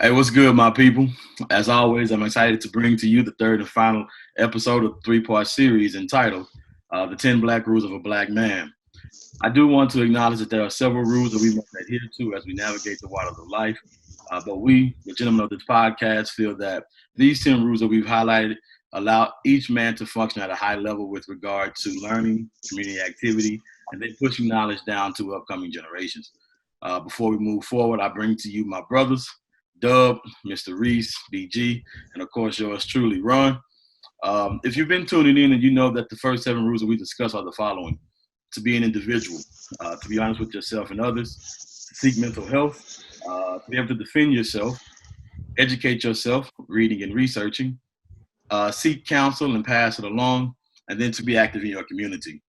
Hey, what's good, my people? As always, I'm excited to bring to you the third and final episode of the three-part series entitled The 10 Black Rules of a Black Man. I do want to acknowledge that there are several rules that we must adhere to as we navigate the waters of life. But we, the gentlemen of this podcast, feel that these 10 rules that we've highlighted allow each man to function at a high level with regard to learning, community activity, and then pushing knowledge down to upcoming generations. Before we move forward, I bring to you my brothers, Dub, Mr. Reese, BG, and of course yours truly, Ron. If you've been tuning in and you know that the first 7 rules that we discuss are the following: to be an individual, to be honest with yourself and others, to seek mental health, to be able to defend yourself, educate yourself, reading and researching, seek counsel and pass it along, and then to be active in your community.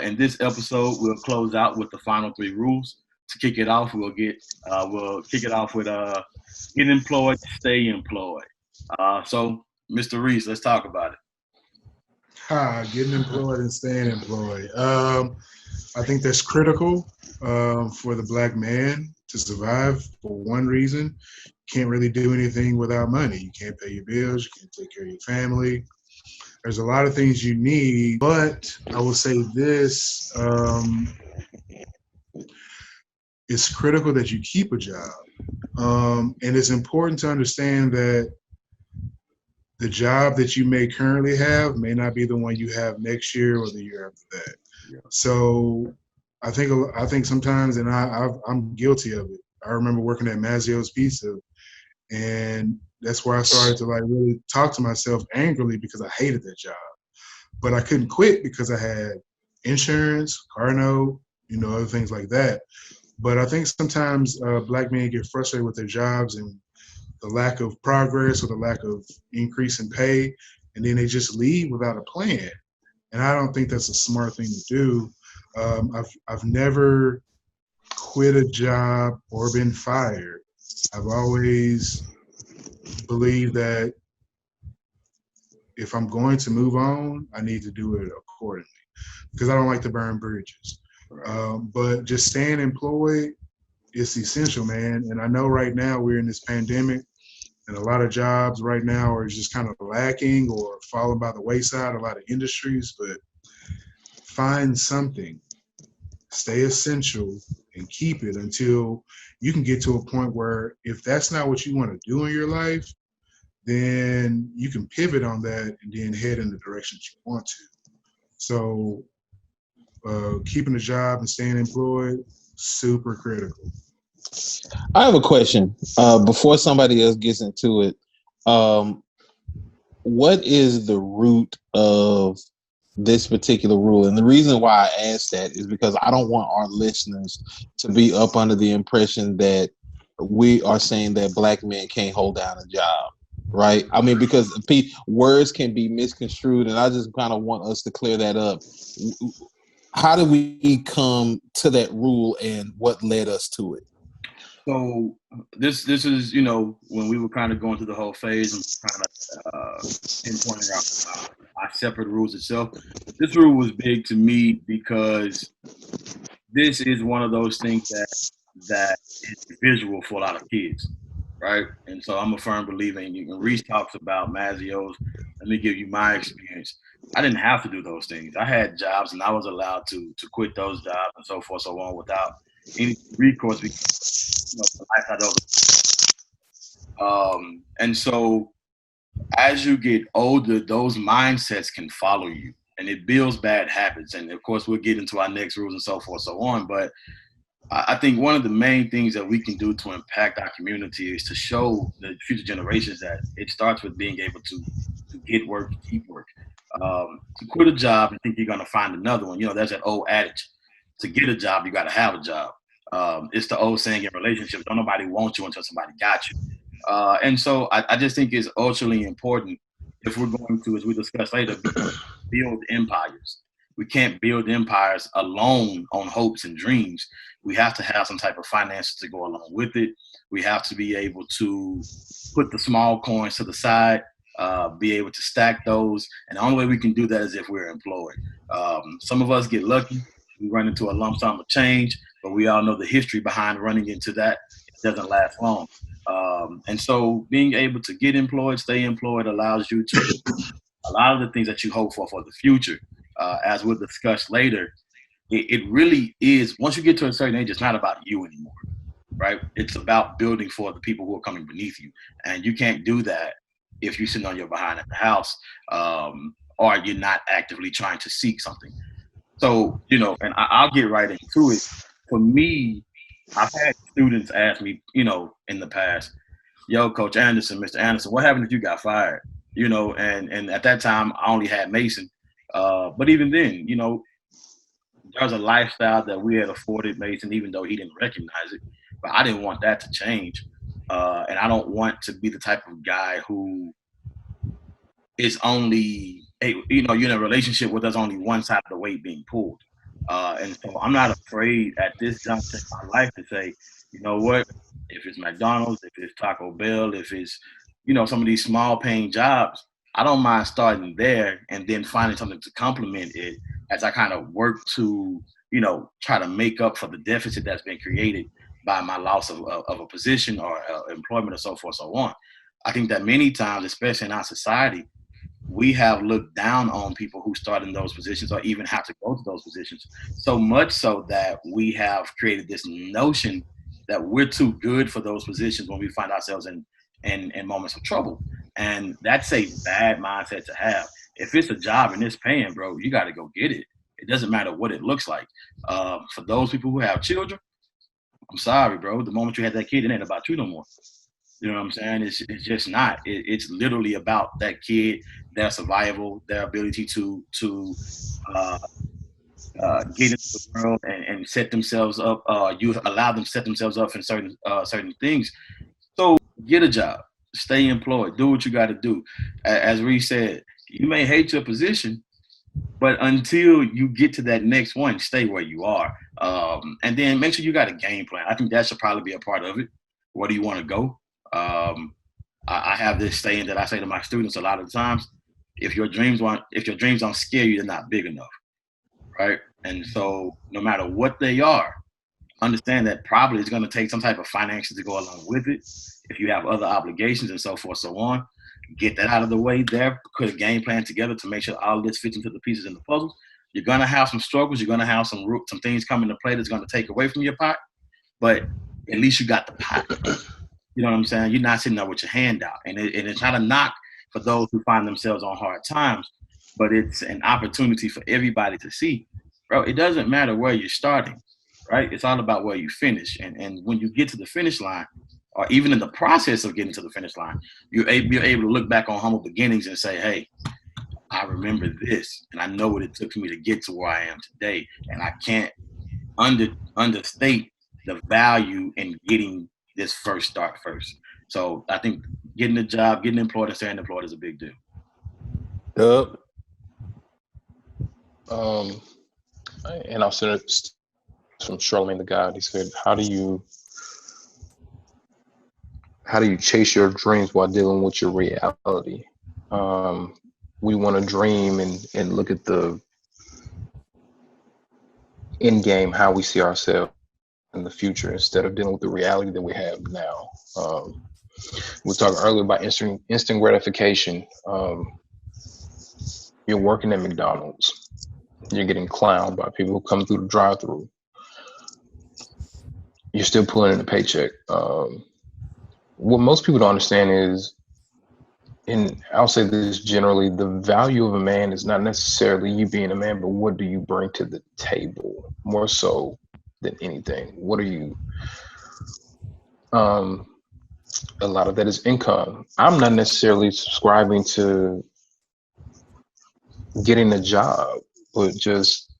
In this episode, we'll close out with the final 3 rules. To kick it off, we'll kick it off with get employed, stay employed. So, Mr. Reese, let's talk about it. Getting employed and staying employed. I think that's critical for the black man to survive for one reason. You can't really do anything without money. You can't pay your bills, you can't take care of your family. There's a lot of things you need, but I will say this, it's critical that you keep a job. And it's important to understand that the job that you may currently have may not be the one you have next year or the year after that. Yeah. So I think sometimes, and I'm guilty of it. I remember working at Mazzio's Pizza, and that's where I started to like really talk to myself angrily because I hated that job. But I couldn't quit because I had insurance, car note, other things like that. But I think sometimes black men get frustrated with their jobs and the lack of progress or the lack of increase in pay, and then they just leave without a plan. And I don't think that's a smart thing to do. I've never quit a job or been fired. I've always believed that if I'm going to move on, I need to do it accordingly because I don't like to burn bridges. But just staying employed is essential, man. And I know right now we're in this pandemic and a lot of jobs right now are just kind of lacking or falling by the wayside, a lot of industries, but find something, stay essential and keep it until you can get to a point where if that's not what you want to do in your life, then you can pivot on that and then head in the direction that you want to. So keeping a job and staying employed, super critical. I have a question before somebody else gets into it. Um, what is the root of this particular rule? And the reason why I ask that is because I don't want our listeners to be up under the impression that we are saying that black men can't hold down a job. Right. I mean, because words can be misconstrued, and I just kind of want us to clear that up. How did we come to that rule, and what led us to it? So this is when we were kind of going through the whole phase and kind of pinpointing our separate rules itself. This rule was big to me because this is one of those things that is visual for a lot of kids, right? And so I'm a firm believer in you. When Reese talks about Mazzio's, let me give you my experience. I didn't have to do those things. I had jobs and I was allowed to quit those jobs and so forth, so on without any recourse because the life had over. And so as you get older, those mindsets can follow you and it builds bad habits. And of course, we'll get into our next rules and so forth, so on. But I think one of the main things that we can do to impact our community is to show the future generations that it starts with being able to get work, keep work. To quit a job and think you're going to find another one, there's that old adage: to get a job, you got to have a job. It's the old saying in relationships: don't nobody want you until somebody got you. And so I just think it's ultimately important if we're going to, as we discussed later, build empires. We can't build empires alone on hopes and dreams. We have to have some type of finances to go along with it. We have to be able to put the small coins to the side, be able to stack those. And the only way we can do that is if we're employed. Some of us get lucky. We run into a lump sum of change, but we all know the history behind running into that. It doesn't last long. And so being able to get employed, stay employed allows you to a lot of the things that you hope for the future. As we'll discuss later, it really is, once you get to a certain age, it's not about you anymore, right? It's about building for the people who are coming beneath you. And you can't do that if you're sitting on your behind at the house, or you're not actively trying to seek something. So, and I'll get right into it. For me, I've had students ask me, in the past, yo, Coach Anderson, Mr. Anderson, what happened if you got fired? And at that time, I only had Mason. But even then, there's a lifestyle that we had afforded Mason, even though he didn't recognize it. But I didn't want that to change. And I don't want to be the type of guy who is only, you're in a relationship where there's only one side of the weight being pulled. And so I'm not afraid at this juncture in my life to say, you know what, if it's McDonald's, if it's Taco Bell, if it's, some of these small paying jobs, I don't mind starting there and then finding something to complement it as I kind of work to, try to make up for the deficit that's been created by my loss of a position or employment or so forth, so on. I think that many times, especially in our society, we have looked down on people who start in those positions or even have to go to those positions, so much so that we have created this notion that we're too good for those positions when we find ourselves in moments of trouble. And that's a bad mindset to have. If it's a job and it's paying, bro, you got to go get it. It doesn't matter what it looks like. For those people who have children, I'm sorry, bro. The moment you have that kid, it ain't about you no more. You know what I'm saying? It's just not. It's literally about that kid, their survival, their ability to get into the world and set themselves up. You allow them to set themselves up in certain things. So get a job, stay employed, do what you got to do. As Reese said, you may hate your position, but until you get to that next one, stay where you are. And then make sure you got a game plan. I think that should probably be a part of it. Where do you want to go? I have this saying that I say to my students a lot of times: if your dreams don't scare you, they're not big enough, right? And so, no matter what they are, understand that probably it's going to take some type of finances to go along with it. If you have other obligations and so forth, so on, get that out of the way there. Put a game plan together to make sure all this fits into the pieces in the puzzle. You're going to have some struggles. You're going to have some things come into play that's going to take away from your pot, but at least you got the pot. You know what I'm saying? You're not sitting there with your hand out. And it's not a knock for those who find themselves on hard times, but it's an opportunity for everybody to see, bro, it doesn't matter where you're starting, right? It's all about where you finish. And when you get to the finish line, or even in the process of getting to the finish line, you're able to look back on humble beginnings and say, hey, I remember this, and I know what it took for me to get to where I am today. And I can't understate the value in getting this first start first. So I think getting a job, getting employed and staying employed is a big deal. Yep. And I'll send it from Charlemagne the God. He said, how do you chase your dreams while dealing with your reality? We want to dream and look at the end game, how we see ourselves in the future, instead of dealing with the reality that we have now. We talked earlier about instant gratification. You're working at McDonald's. You're getting clowned by people who come through the drive-thru. You're still pulling in a paycheck. What most people don't understand is, and I'll say this generally, the value of a man is not necessarily you being a man, but what do you bring to the table, more so than anything. What are you? A lot of that is income. I'm not necessarily subscribing to getting a job, but just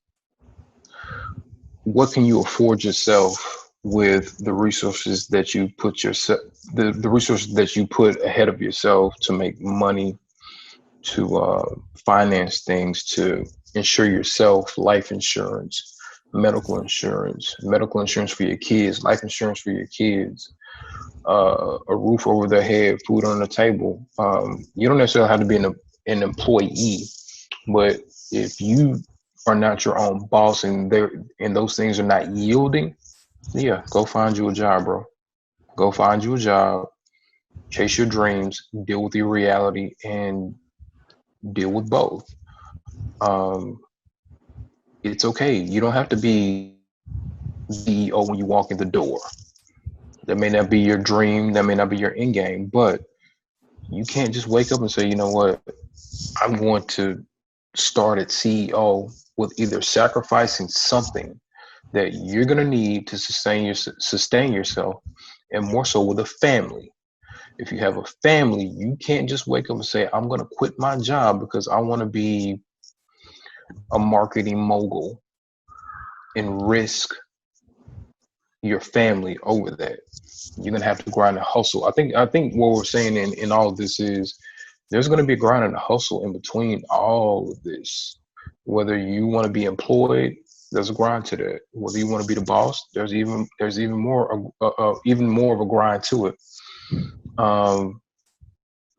what can you afford yourself with the resources that you put yourself, the resources that you put ahead of yourself to make money, to finance things, to insure yourself, life insurance, medical insurance for your kids, life insurance for your kids, a roof over their head, food on the table. You don't necessarily have to be an employee, but if you are not your own boss and those things are not yielding, yeah, go find you a job, bro. Go find you a job chase your dreams, deal with your reality, and deal with both. Um, it's okay. You don't have to be CEO when you walk in the door. That may not be your dream. That may not be your end game, but you can't just wake up and say, you know what, I'm going to start at CEO with either sacrificing something that you're going to need to sustain yourself, and more so with a family. If you have a family, you can't just wake up and say, I'm going to quit my job because I want to be a marketing mogul and risk your family over that. You're gonna have to grind and hustle. I think what we're saying in all of this is there's gonna be a grind and a hustle in between all of this. Whether you want to be employed, there's a grind to that. Whether you want to be the boss, there's even more of a grind to it. Um,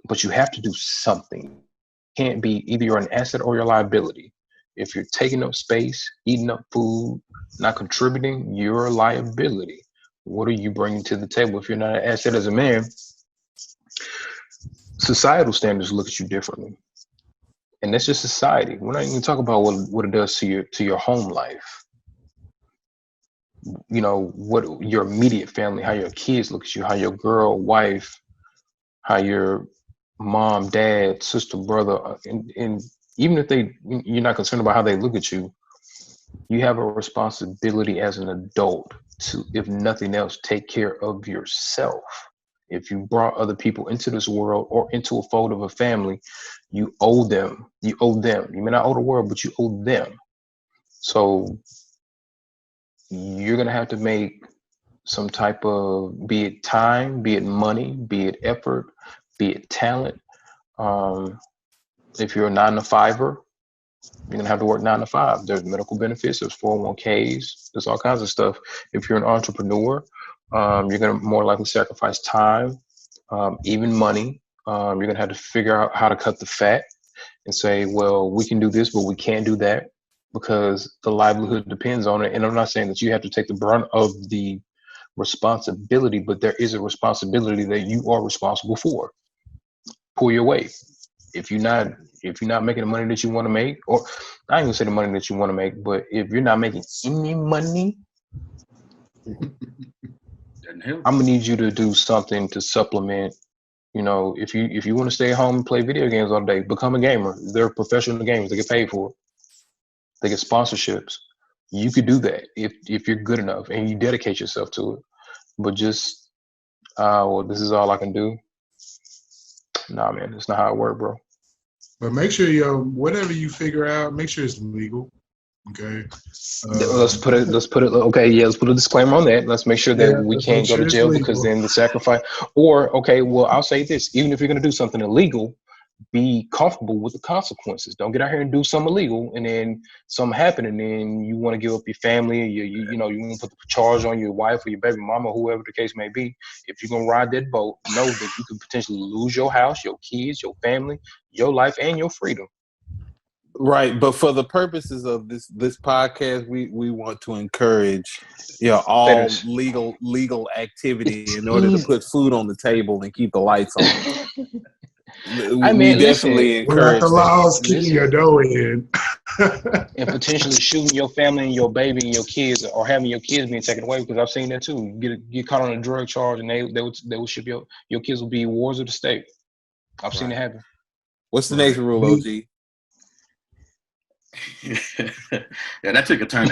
but you have to do something. Can't be either you're an asset or your liability. If you're taking up space, eating up food, not contributing, you're a liability. What are you bringing to the table? If you're not an asset as a man, societal standards look at you differently. And that's just society. We're not even talking about what it does to your home life. You know, what your immediate family, how your kids look at you, how your girl, wife, how your mom, dad, sister, brother, and even if you're not concerned about how they look at you, you have a responsibility as an adult to, if nothing else, take care of yourself. If you brought other people into this world or into a fold of a family, you owe them. You owe them. You may not owe the world, but you owe them. So you're going to have to make some type of, be it time, be it money, be it effort, be it talent. If you're a 9-to-5er, you're going to have to work 9 to 5. There's medical benefits, there's 401ks, there's all kinds of stuff. If you're an entrepreneur, you're going to more likely sacrifice time, even money. You're going to have to figure out how to cut the fat and say, well, we can do this, but we can't do that because the livelihood depends on it. And I'm not saying that you have to take the brunt of the responsibility, but there is a responsibility that you are responsible for. Pull your weight. If you're not making the money that you want to make, or I ain't gonna say the money that you want to make, but if you're not making any money, I'm gonna need you to do something to supplement. You know, if you want to stay at home and play video games all day, become a gamer. They're professional gamers. They get paid for it. They get sponsorships. You could do that if you're good enough and you dedicate yourself to it. But just well, this is all I can do. Nah, man, that's not how it works, bro. But make sure whatever you figure out, make sure it's legal. Okay. Let's put it. Okay, yeah. Let's put a disclaimer on that. Let's make sure that we let's make can't go sure to it's jail legal. because then the sacrifice. Or okay, well, I'll say this: even if you're going to do something illegal, be comfortable with the consequences. Don't get out here and do something illegal, and then something happen, and then you want to give up your family, or you want to put the charge on your wife or your baby mama, whoever the case may be. If you're gonna ride that boat, know that you could potentially lose your house, your kids, your family, your life, and your freedom. Right, but for the purposes of this podcast, we want to encourage, all legal activity in order to put food on the table and keep the lights on. We definitely encourage the laws keeping your dough in. And potentially shooting your family and your baby and your kids, or having your kids being taken away, because I've seen that too. You get caught on a drug charge, and they will ship your kids will be wars of the state. I've seen it happen. What's the next rule, OG? Yeah, that took a turn.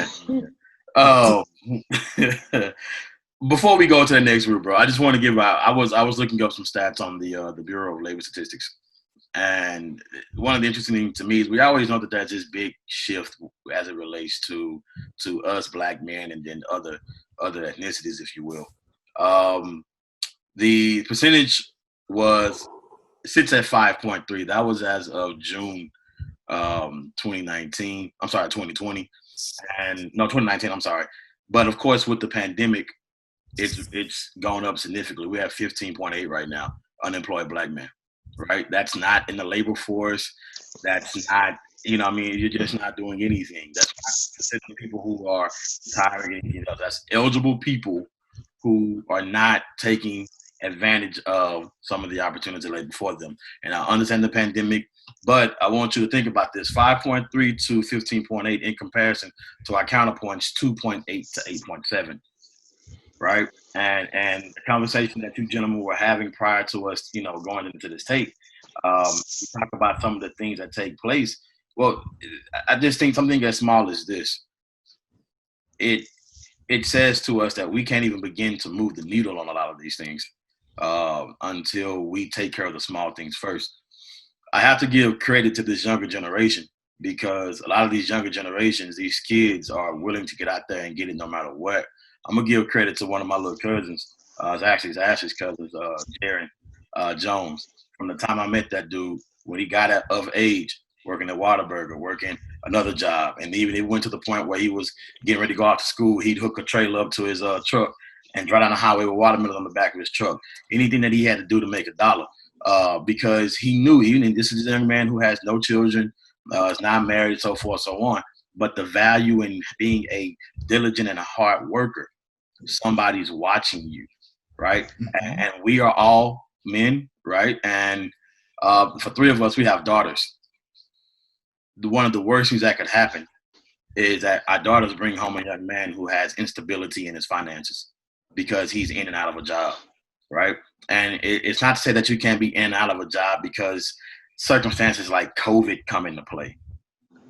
Before we go to the next rule, bro, I just want to give out. I was looking up some stats on the Bureau of Labor Statistics, and one of the interesting things to me is we always know that there's this big shift as it relates to us black men and then other ethnicities, if you will. The percentage sits at 5.3. That was as of June 2019. I'm sorry, 2020. And no, 2019, I'm sorry. But of course, with the pandemic, it's gone up significantly. We have 15.8 right now, unemployed black men, right? That's not in the labor force. That's not, you're just not doing anything. That's not considering people who are retiring. That's eligible people who are not taking advantage of some of the opportunities that lay before them. And I understand the pandemic, but I want you to think about this: 5.3 to 15.8 in comparison to our counterpoints 2.8 to 8.7, right? And the conversation that you gentlemen were having prior to us, going into this tape, we talk about some of the things that take place. Well, I just think something as small as this, it says to us that we can't even begin to move the needle on a lot of these things until we take care of the small things first. I have to give credit to this younger generation, because a lot of these younger generations, these kids are willing to get out there and get it no matter what. I'm gonna give credit to one of my little cousins. It's actually Ash's cousins, Jaron Jones. From the time I met that dude, when he got of age, working at Whataburger, working another job, and even it went to the point where he was getting ready to go out to school, he'd hook a trailer up to his truck and drive down the highway with watermelon on the back of his truck. Anything that he had to do to make a dollar, because he knew, even this is a young man who has no children, is not married, so forth, so on. But the value in being a diligent and a hard worker, somebody's watching you, right? Mm-hmm. And we are all men, right? And for three of us, we have daughters. One of the worst things that could happen is that our daughters bring home a young man who has instability in his finances because he's in and out of a job, right? And it's not to say that you can't be in and out of a job because circumstances like COVID come into play,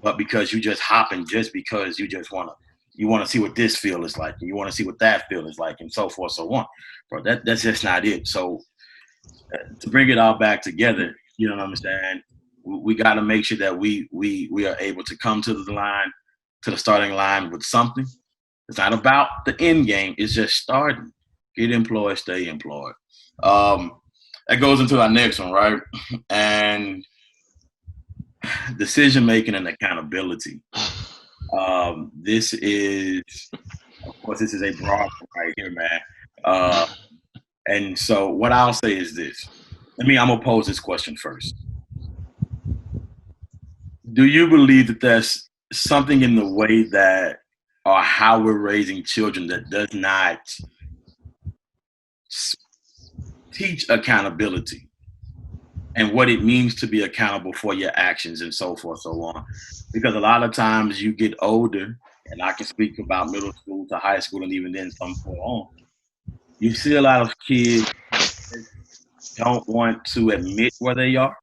but because you just hopping just because you just want to see what this feel is like, and you want to see what that feel is like, and so forth, so on. Bro, that's just not it. So to bring it all back together, you know what I'm saying? We got to make sure that we are able to come to the starting line with something. It's not about the end game. It's just starting. Get employed, stay employed. That goes into our next one, right? And decision making and accountability. This is a broad one right here, man. And so what I'll say is this. I'm gonna pose this question first. Do you believe that there's something in the way that or how we're raising children that does not teach accountability and what it means to be accountable for your actions and so forth, so on? Because a lot of times you get older, and I can speak about middle school to high school and even then some for on. You see a lot of kids don't want to admit where they are.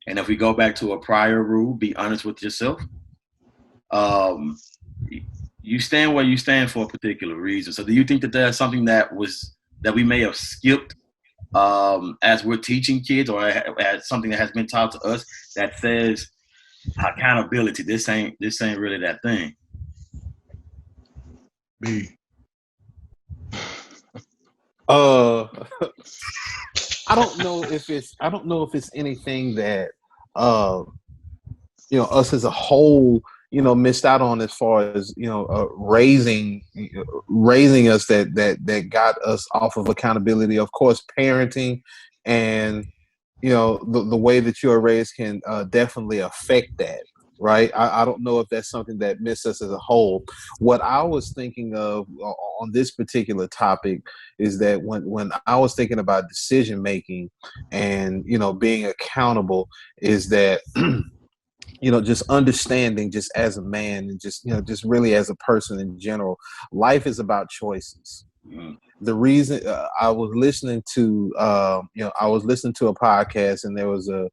And if we go back to a prior rule, be honest with yourself. You stand where you stand for a particular reason. So do you think that there's something that we may have skipped as we're teaching kids, or as something that has been taught to us that says accountability, this ain't really that thing? B. I don't know if it's anything that us as a whole missed out on, as far as raising us that got us off of accountability. Of course, parenting and the way that you are raised can definitely affect that. Right. I don't know if that's something that missed us as a whole. What I was thinking of on this particular topic is that when I was thinking about decision making and, being accountable, is that, just understanding, just as a man and just really as a person in general, life is about choices. The reason I was listening to a podcast, and there was a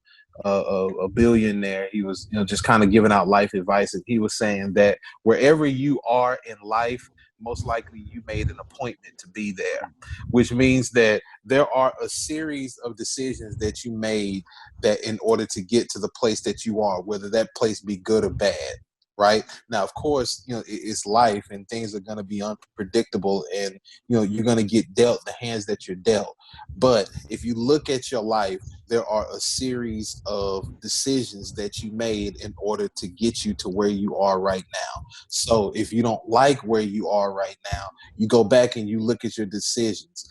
billionaire. He was just kind of giving out life advice, and he was saying that wherever you are in life, most likely you made an appointment to be there, which means that there are a series of decisions that you made that in order to get to the place that you are, whether that place be good or bad. Right now, of course, it's life, and things are going to be unpredictable, and you're going to get dealt the hands that you're dealt. But if you look at your life, there are a series of decisions that you made in order to get you to where you are right now. So if you don't like where you are right now, you go back and you look at your decisions.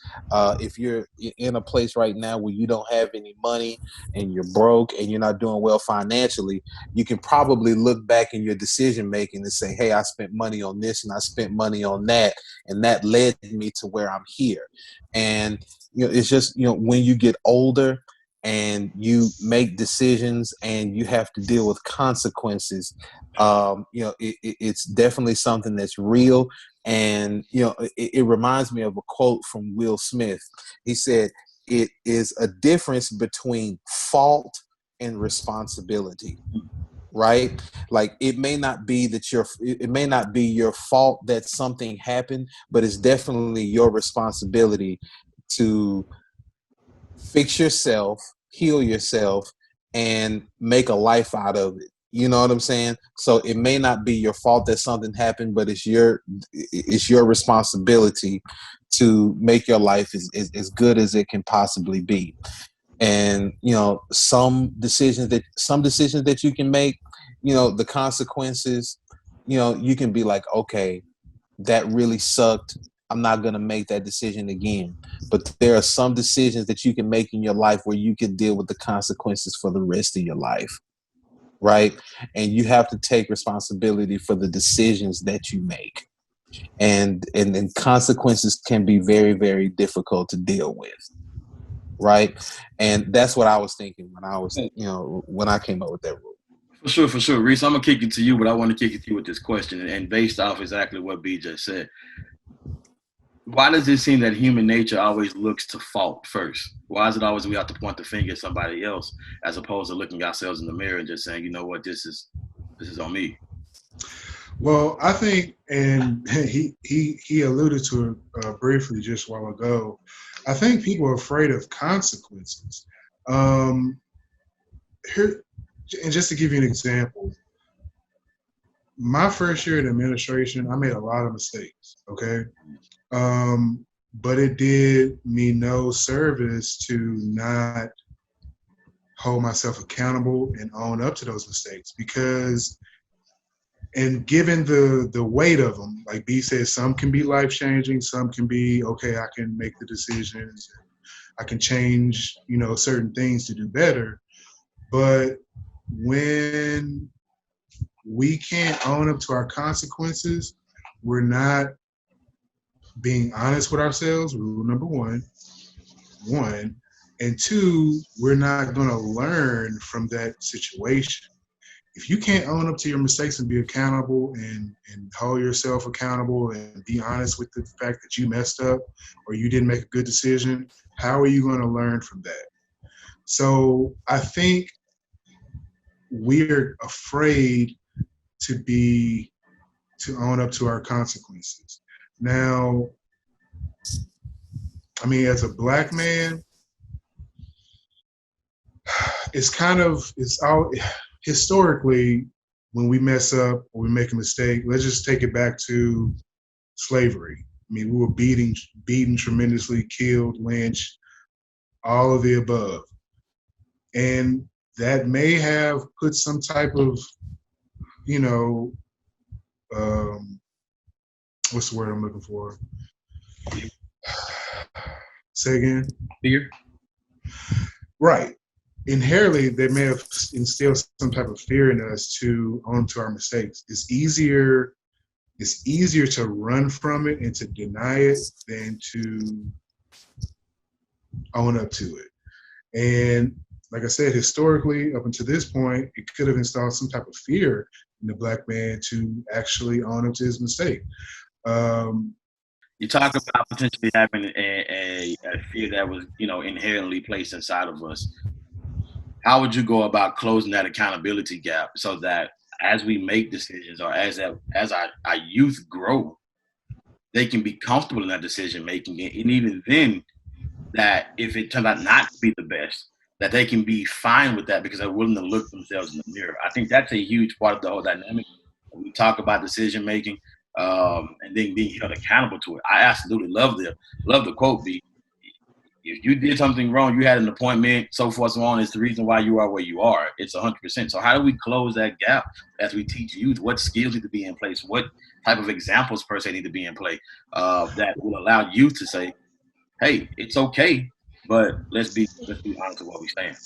If you're in a place right now where you don't have any money and you're broke and you're not doing well financially, you can probably look back in your decision making and say, hey, I spent money on this and I spent money on that, and that led me to where I'm here. And it's just, when you get older and you make decisions and you have to deal with consequences, it's definitely something that's real. And it reminds me of a quote from Will Smith. He said, it is a difference between fault and responsibility. Right? Like it may not be your fault that something happened, but it's definitely your responsibility to fix yourself, heal yourself, and make a life out of it. You know what I'm saying? So it may not be your fault that something happened, but it's your responsibility to make your life as good as it can possibly be. And some decisions that you can make, the consequences, you can be like, okay, that really sucked, I'm not going to make that decision again. But there are some decisions that you can make in your life where you can deal with the consequences for the rest of your life, right? And you have to take responsibility for the decisions that you make. And consequences can be very, very difficult to deal with. Right. And that's what I was thinking when I came up with that rule. For sure. Reese, I'm going to kick it to you, but I want to kick it to you with this question. And based off exactly what B just said, why does it seem that human nature always looks to fault first? Why is it always we have to point the finger at somebody else as opposed to looking ourselves in the mirror and just saying, you know what, this is on me? Well, I think, and he alluded to it briefly just a while ago, I think people are afraid of consequences. Here, and just to give you an example, my first year in administration, I made a lot of mistakes, okay? But it did me no service to not hold myself accountable and own up to those mistakes, because, and given the weight of them, like B said, some can be life-changing, some can be, okay, I can make the decisions, I can change, certain things to do better. But when we can't own up to our consequences, we're not being honest with ourselves, rule number one. And two, we're not going to learn from that situation. If you can't own up to your mistakes and be accountable and hold yourself accountable and be honest with the fact that you messed up or you didn't make a good decision, how are you going to learn from that? So I think we're afraid to own up to our consequences. Now, I mean, as a black man, it's all historically, when we mess up or we make a mistake, let's just take it back to slavery. I mean, we were beaten tremendously, killed, lynched, all of the above. And that may have put some type of, what's the word I'm looking for? Say again? Fear? Right. Inherently, they may have instilled some type of fear in us to own to our mistakes. It's easier to run from it and to deny it than to own up to it. And like I said, historically, up until this point, it could have installed some type of fear in the black man to actually own up to his mistake. You talk about potentially having a fear that was, inherently placed inside of us. How would you go about closing that accountability gap so that as we make decisions or as our youth grow, they can be comfortable in that decision making, and even then, that if it turns out not to be the best, that they can be fine with that because they're willing to look themselves in the mirror. I think that's a huge part of the whole dynamic. When we talk about decision making and then being held accountable to it, I absolutely love the quote, B. if you did something wrong, you had an appointment, so forth, so on. It's the reason why you are where you are. It's 100%. So how do we close that gap as we teach youth what skills need to be in place, what type of examples per se need to be in play that will allow youth to say, "Hey, it's okay, but let's be honest with what we stand."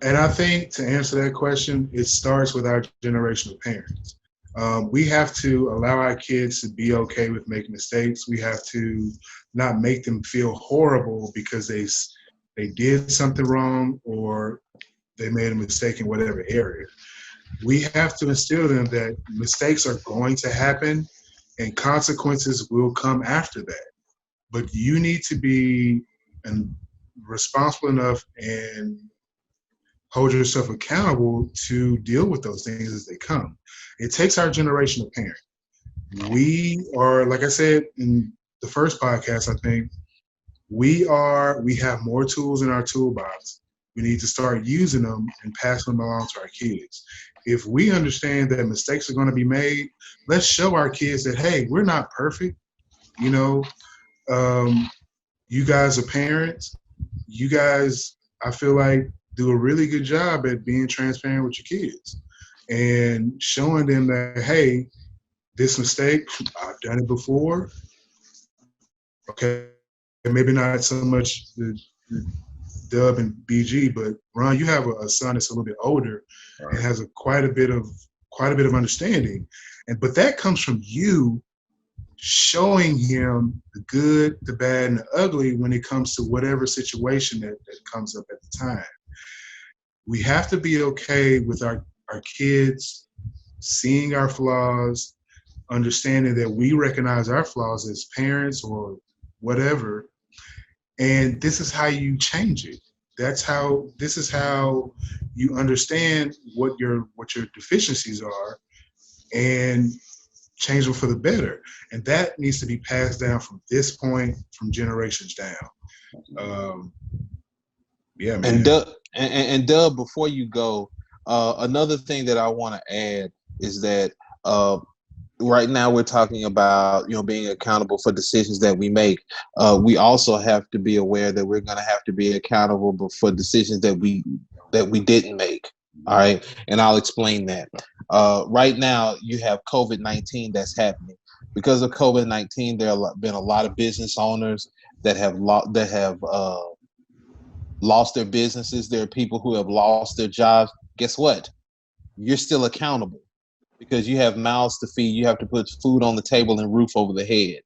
And I think to answer that question, it starts with our generation of parents. We have to allow our kids to be okay with making mistakes. We have to not make them feel horrible because they did something wrong or they made a mistake in whatever area. We have to instill them that mistakes are going to happen and consequences will come after that. But you need to be responsible enough and hold yourself accountable to deal with those things as they come. It takes our generation of parents. We are, like I said in the first podcast, I think, we have more tools in our toolbox. We need to start using them and passing them along to our kids. If we understand that mistakes are going to be made, let's show our kids that, hey, we're not perfect. You know, you guys are parents. You guys, I feel like, do a really good job at being transparent with your kids and showing them that, hey, this mistake, I've done it before. Okay, maybe not so much the Dub and BG, but Ron, you have a son that's a little bit older and has quite a bit of understanding, but that comes from you showing him the good, the bad, and the ugly when it comes to whatever situation that comes up at the time. We have to be okay with our kids seeing our flaws, understanding that we recognize our flaws as parents or whatever, and this is how you change it. This is how you understand what your deficiencies are and change them for the better. And that needs to be passed down from this point, from generations down. Yeah, man. And Dub, before you go, another thing that I want to add is that right now we're talking about being accountable for decisions that we make. We also have to be aware that we're going to have to be accountable for decisions that we didn't make. All right, and I'll explain that. Right now, you have COVID-19 that's happening. Because of COVID-19, there have been a lot of business owners that have lost their businesses. There are people who have lost their jobs. Guess what? You're still accountable because you have mouths to feed. You have to put food on the table and roof over the head.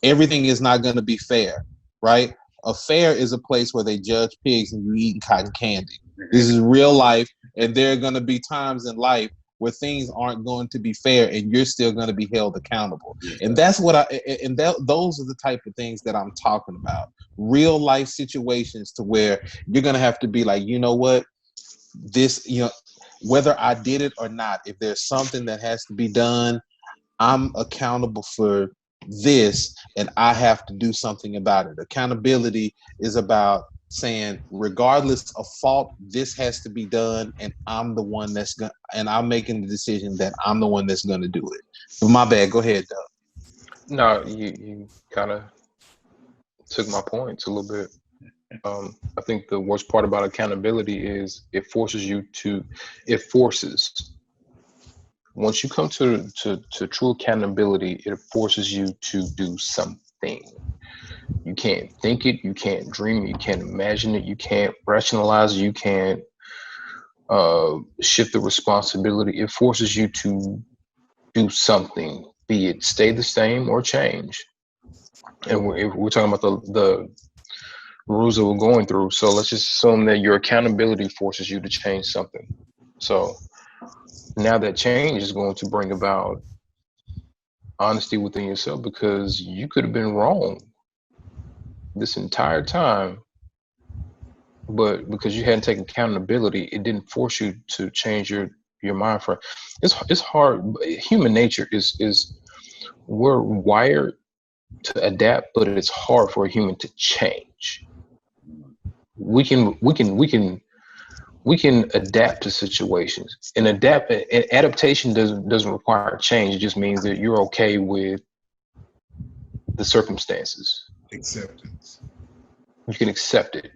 Everything is not going to be fair, right? A fair is a place where they judge pigs and you eating cotton candy. This is real life, and there are going to be times in life where things aren't going to be fair, and you're still going to be held accountable. And that's what those are the type of things that I'm talking about. Real life situations to where you're going to have to be like, you know what, this, whether I did it or not, if there's something that has to be done, I'm accountable for this, and I have to do something about it. Accountability is about saying, regardless of fault, this has to be done, and I'm the one and I'm making the decision that I'm the one that's going to do it. But my bad. Go ahead, Doug. No, you kind of took my points a little bit. I think the worst part about accountability is it forces once you come to true accountability, it forces you to do something. You can't think it, you can't dream it, you can't imagine it, you can't rationalize it, you can't shift the responsibility. It forces you to do something, be it stay the same or change. And we're talking about the rules that we're going through. So let's just assume that your accountability forces you to change something. So now that change is going to bring about honesty within yourself, because you could have been wrong this entire time, but because you hadn't taken accountability, it didn't force you to change your mind frame. It's hard. Human nature is we're wired to adapt, but it's hard for a human to change. We can adapt to situations, and adaptation doesn't require change. It just means that you're okay with the circumstances. Acceptance. You can accept it.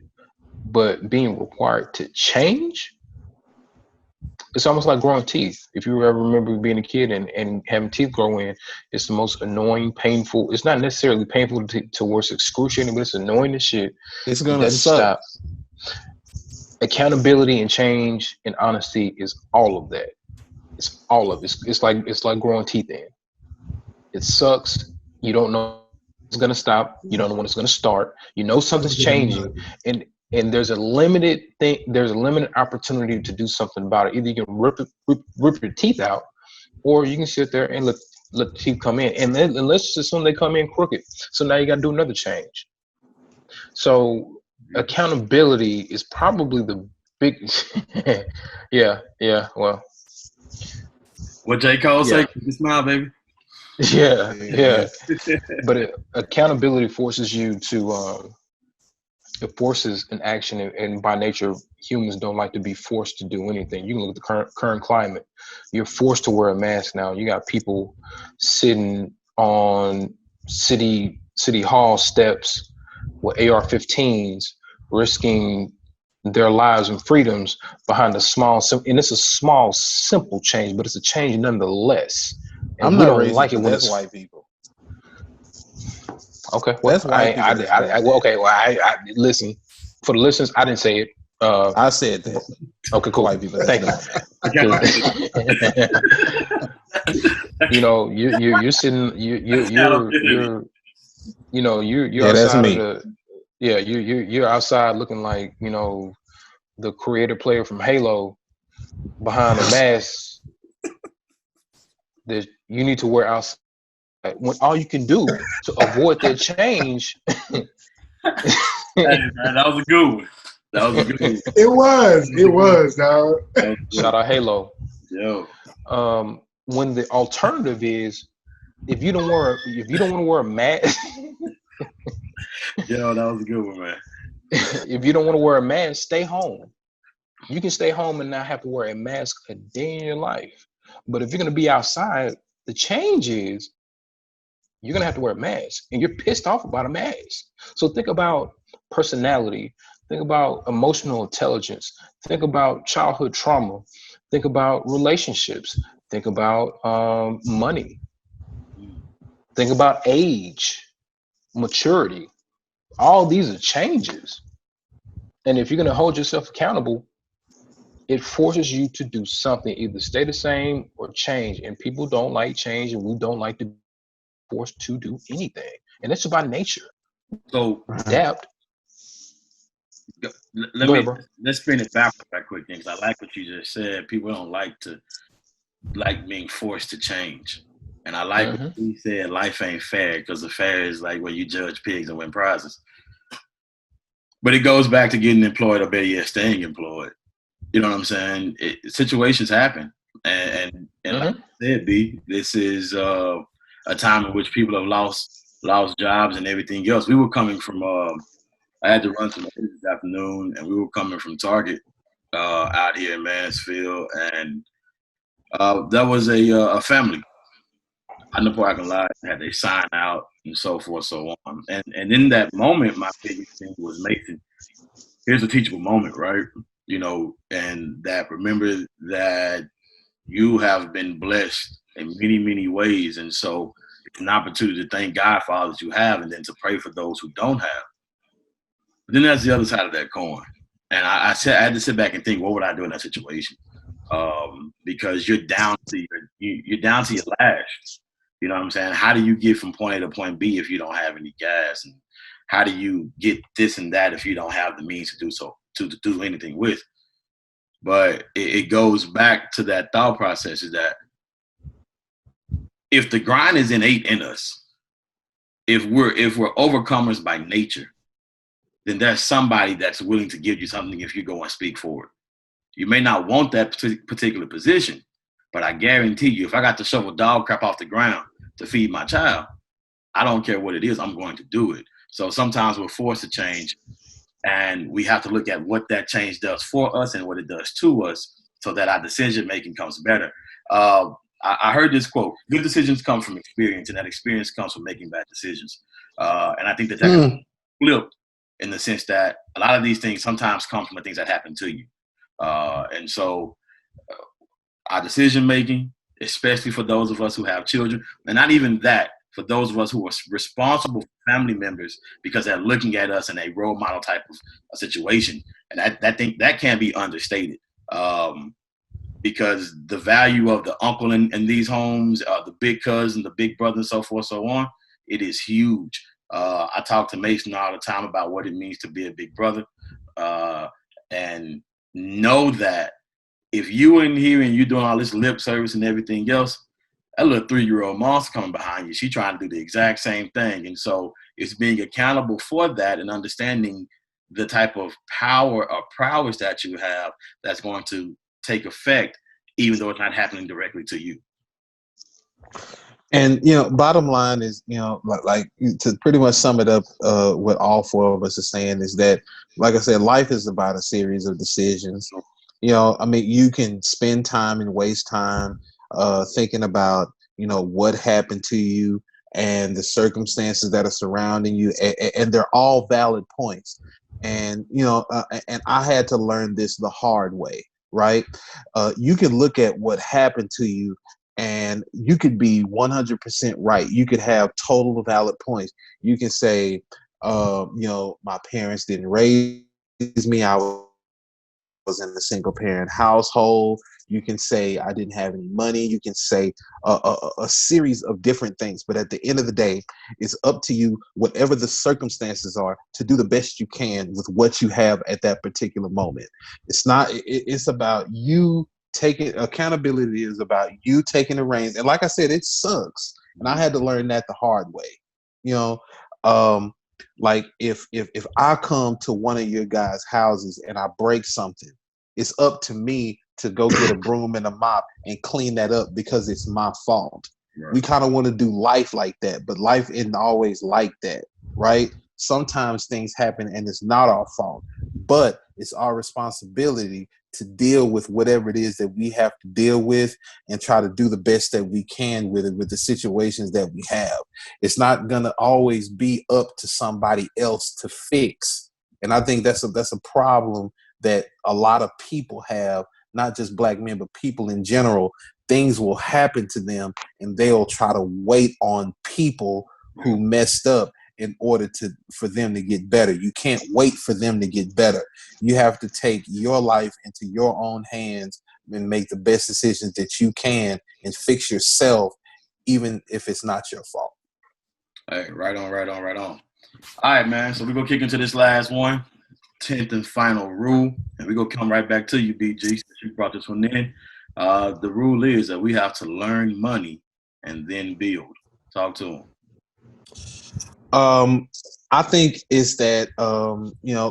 But being required to change, it's almost like growing teeth. If you ever remember being a kid and having teeth grow in, it's the most annoying, painful. It's not necessarily painful towards excruciating, but it's annoying as shit. It's It gonna doesn't suck. stop. Accountability and change and honesty is all of that. It's all of it. It's like growing teeth in. It sucks. You don't know it's gonna stop. You don't know when it's gonna start. You know something's changing, and there's a limited thing. There's a limited opportunity to do something about it. Either you can rip your teeth out, or you can sit there and let the teeth come in. And then and let's just assume they come in crooked. So now you got to do another change. So accountability is probably the big. yeah. Well, What J. Cole yeah. say? You smile, baby. Yeah. But accountability forces you to. It forces an action, and by nature, humans don't like to be forced to do anything. You can look at the current climate. You're forced to wear a mask now. You got people sitting on city hall steps with AR-15s, risking their lives and freedoms behind a small, and it's a small, simple change, but it's a change nonetheless. And I'm we not don't racist, like it but when that's it's white people. okay. Well, That's white people. I listen. For the listeners, I didn't say it. I said that. Okay, cool. White people. Thank you. You know, you're sitting. You're Yeah, that's outside me. of the. Yeah, you're outside looking like the creator player from Halo behind a mask that you need to wear outside. When all you can do to avoid that change. Hey, man, that was a good one. It was, dog. Shout out Halo. Yo. When the alternative is if you don't want to wear a mask. Yo, that was a good one, man. If you don't want to wear a mask, stay home. You can stay home and not have to wear a mask a day in your life. But if you're going to be outside, the change is you're going to have to wear a mask, and you're pissed off about a mask. So think about personality. Think about emotional intelligence. Think about childhood trauma. Think about relationships. Think about money. Think about age, maturity. All these are changes. And if you're going to hold yourself accountable, it forces you to do something, either stay the same or change. And people don't like change, and we don't like to be forced to do anything. And that's about nature. So Adapt. Let's spin it backwards right quick, because I like what you just said. People don't like being forced to change. And I like what you said, life ain't fair, because the fair is like where you judge pigs and win prizes. But it goes back to getting employed, or better yet, staying employed. You know what I'm saying? Situations happen. And like I said, B, this is a time in which people have lost jobs and everything else. We were coming from, I had to run to my this afternoon, and we were coming from Target out here in Mansfield. And that was a family. I know I can lie, had they sign out and so forth, so on. And in that moment, my biggest thing was, Mason, here's a teachable moment, right? You know, and that remember that you have been blessed in many, many ways. And so it's an opportunity to thank God for all that you have, and then to pray for those who don't have. But then there's the other side of that coin. And I had to sit back and think, what would I do in that situation? Because you're down to your last. You know what I'm saying? How do you get from point A to point B if you don't have any gas? And how do you get this and that if you don't have the means to do so, to do anything with? But it goes back to that thought process, is that if the grind is innate in us, if we're overcomers by nature, then there's somebody that's willing to give you something if you go and speak forward. You may not want that particular position, but I guarantee you, if I got to shovel dog crap off the ground to feed my child, I don't care what it is, I'm going to do it. So sometimes we're forced to change, and we have to look at what that change does for us and what it does to us, so that our decision making comes better. I heard this quote: "Good decisions come from experience, and that experience comes from making bad decisions." And I think that can be flipped in the sense that a lot of these things sometimes come from the things that happen to you. And so our decision making, especially for those of us who have children, and not even that, for those of us who are responsible for family members because they're looking at us in a role model type of a situation. And that can't be understated. Because the value of the uncle in these homes, the big cousin, the big brother, and so forth, so on, it is huge. I talk to Mason all the time about what it means to be a big brother, and know that if you in here and you're doing all this lip service and everything else, that little 3-year-old monster coming behind you, she trying to do the exact same thing. And so it's being accountable for that and understanding the type of power or prowess that you have that's going to take effect, even though it's not happening directly to you. And bottom line is, like to pretty much sum it up, what all four of us are saying is that, like I said, life is about a series of decisions. I mean, you can spend time and waste time thinking about, what happened to you and the circumstances that are surrounding you, and they're all valid points. And and I had to learn this the hard way. Right? You can look at what happened to you, and you could be 100% right. You could have total valid points. You can say, my parents didn't raise me. I was in a single parent household. You can say I didn't have any money. You can say a series of different things. But at the end of the day, it's up to you, whatever the circumstances are, to do the best you can with what you have at that particular moment. It's about you taking accountability. Is about you taking the reins. And like I said, it sucks. And I had to learn that the hard way. Like if I come to one of your guys' houses and I break something, it's up to me to go get a broom and a mop and clean that up because it's my fault. Right. We kind of want to do life like that, but life isn't always like that, right? Sometimes things happen and it's not our fault, but it's our responsibility to deal with whatever it is that we have to deal with and try to do the best that we can with it, with the situations that we have. It's not going to always be up to somebody else to fix. And I think that's a problem that a lot of people have, not just black men, but people in general. Things will happen to them and they'll try to wait on people who messed up in order for them to get better. You can't wait for them to get better. You have to take your life into your own hands and make the best decisions that you can and fix yourself, even if it's not your fault. Hey, right on. All right, man. So we're going to kick into this last one, 10th and final rule. And we're going to come right back to you, BG, since you brought this one in. The rule is that we have to learn money and then build. Talk to them. I think it's that,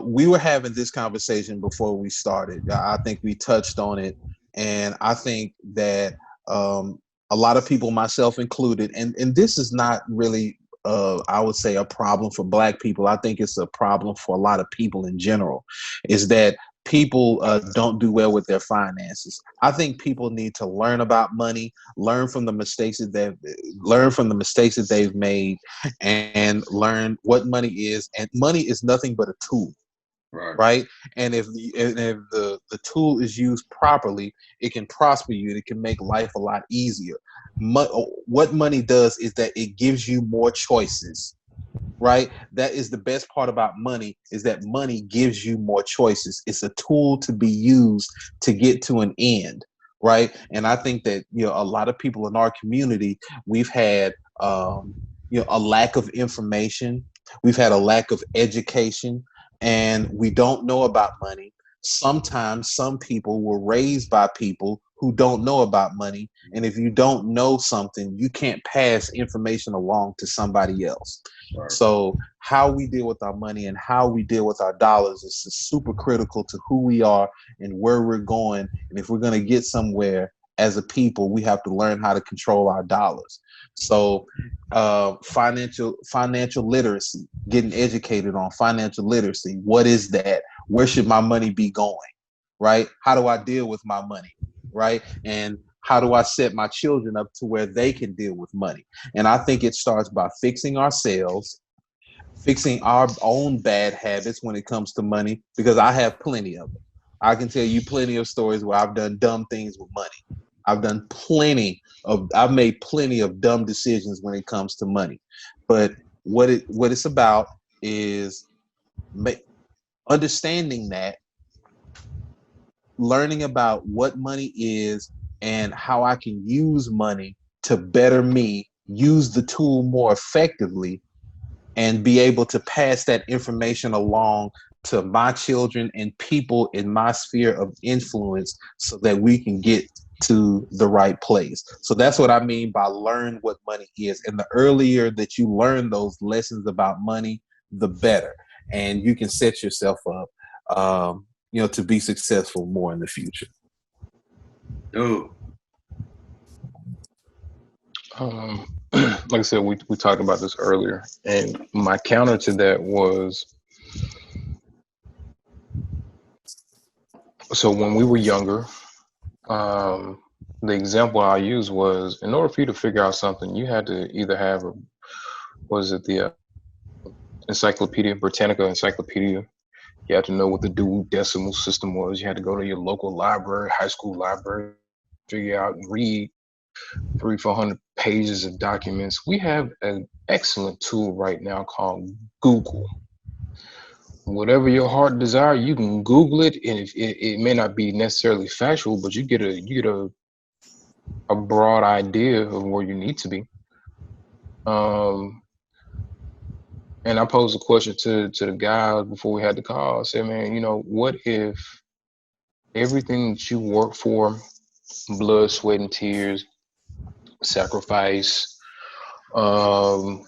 we were having this conversation before we started. I think we touched on it. And I think that a lot of people, myself included, and this is not really, I would say, a problem for black people. I think it's a problem for a lot of people in general, is that people don't do well with their finances. I think people need to learn about money, learn from the mistakes that they've made, and learn what money is. And money is nothing but a tool. Right. And if the tool is used properly, it can prosper you. It can make life a lot easier. What money does is that it gives you more choices. Right. That is the best part about money, is that money gives you more choices. It's a tool to be used to get to an end. Right. And I think that, a lot of people in our community, we've had, a lack of information. We've had a lack of education, and we don't know about money. Sometimes some people were raised by people who don't know about money. And if you don't know something, you can't pass information along to somebody else. Right. So how we deal with our money and how we deal with our dollars is super critical to who we are and where we're going. And if we're going to get somewhere as a people, we have to learn how to control our dollars. So financial literacy, getting educated on financial literacy. What is that? Where should my money be going? Right? How do I deal with my money? Right? And how do I set my children up to where they can deal with money? And I think it starts by fixing ourselves, fixing our own bad habits when it comes to money, because I have plenty of them. I can tell you plenty of stories where I've done dumb things with money. I've made plenty of dumb decisions when it comes to money. But what it's about is understanding that, learning about what money is and how I can use money to better me, use the tool more effectively, and be able to pass that information along to my children and people in my sphere of influence so that we can get to the right place. So that's what I mean by learn what money is. And the earlier that you learn those lessons about money, the better. And you can set yourself up, to be successful more in the future. Oh, Like I said, we talked about this earlier, and my counter to that was, so when we were younger, the example I used was, in order for you to figure out something, you had to either have the Encyclopedia Britannica encyclopedia. You had to know what the Dewey Decimal System was. You had to go to your local library, high school library, figure out and read 300-400 pages of documents. We have an excellent tool right now called Google. Whatever your heart desire, you can Google it, and it may not be necessarily factual, but you get a broad idea of where you need to be. And I posed a question to the guys before we had the call. I said, man, what if everything that you work for, blood, sweat, and tears, sacrifice, whatever,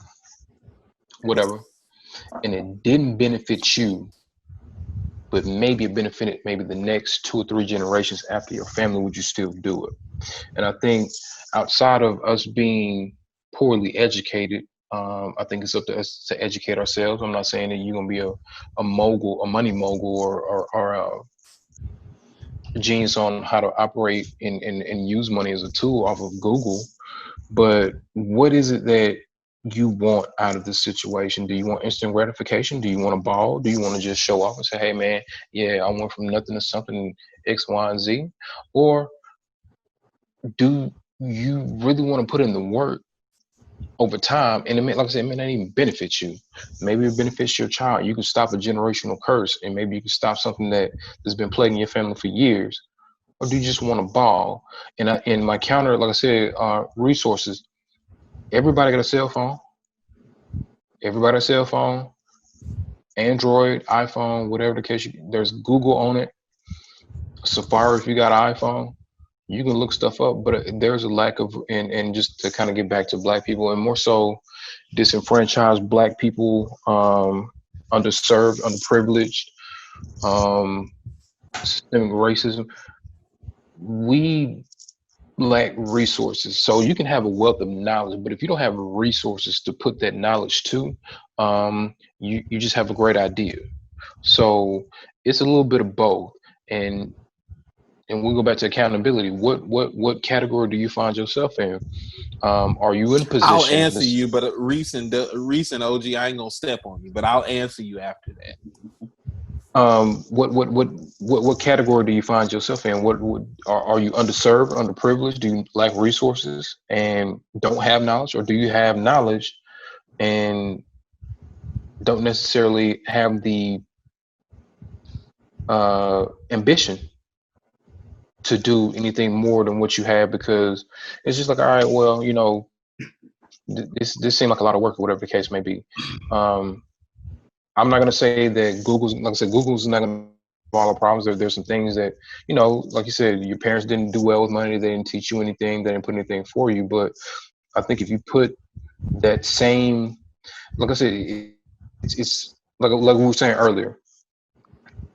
and it didn't benefit you, but maybe it benefited maybe the next 2 or 3 generations after your family, would you still do it? And I think outside of us being poorly educated, I think it's up to us to educate ourselves. I'm not saying that you're gonna be a mogul, a money mogul, or a genius on how to operate and use money as a tool off of Google. But what is it that you want out of this situation? Do you want instant gratification? Do you want a ball? Do you want to just show off and say, hey man, yeah, I went from nothing to something, X, Y, and Z? Or do you really want to put in the work over time? And it may, like I said, it may not even benefit you. Maybe it benefits your child. You can stop a generational curse, and maybe you can stop something that's been plaguing your family for years. Or do you just want a ball? And in my counter, like I said, resources. Everybody got a cell phone. Everybody got a cell phone. Android, iPhone, whatever the case. There's Google on it. Safari, if you got an iPhone, you can look stuff up. But there's a lack of, and just to kind of get back to Black people, and more so disenfranchised Black people, underserved, underprivileged, systemic racism. We lack resources. So you can have a wealth of knowledge, but if you don't have resources to put that knowledge to, you just have a great idea. So it's a little bit of both. And we'll go back to accountability. What category do you find yourself in? Are you in position? I'll answer you, but recent OG, I ain't gonna step on you, but I'll answer you after that. What category do you find yourself in? What are you underserved, underprivileged? Do you lack resources and don't have knowledge, or do you have knowledge and don't necessarily have the ambition to do anything more than what you have? Because it's just like, all right, well, this seemed like a lot of work, or whatever the case may be. I'm not going to say that Google's not going to solve all the problems. There's some things that, like you said, your parents didn't do well with money. They didn't teach you anything. They didn't put anything for you. But I think if you put that same, like I said, it's like we were saying earlier.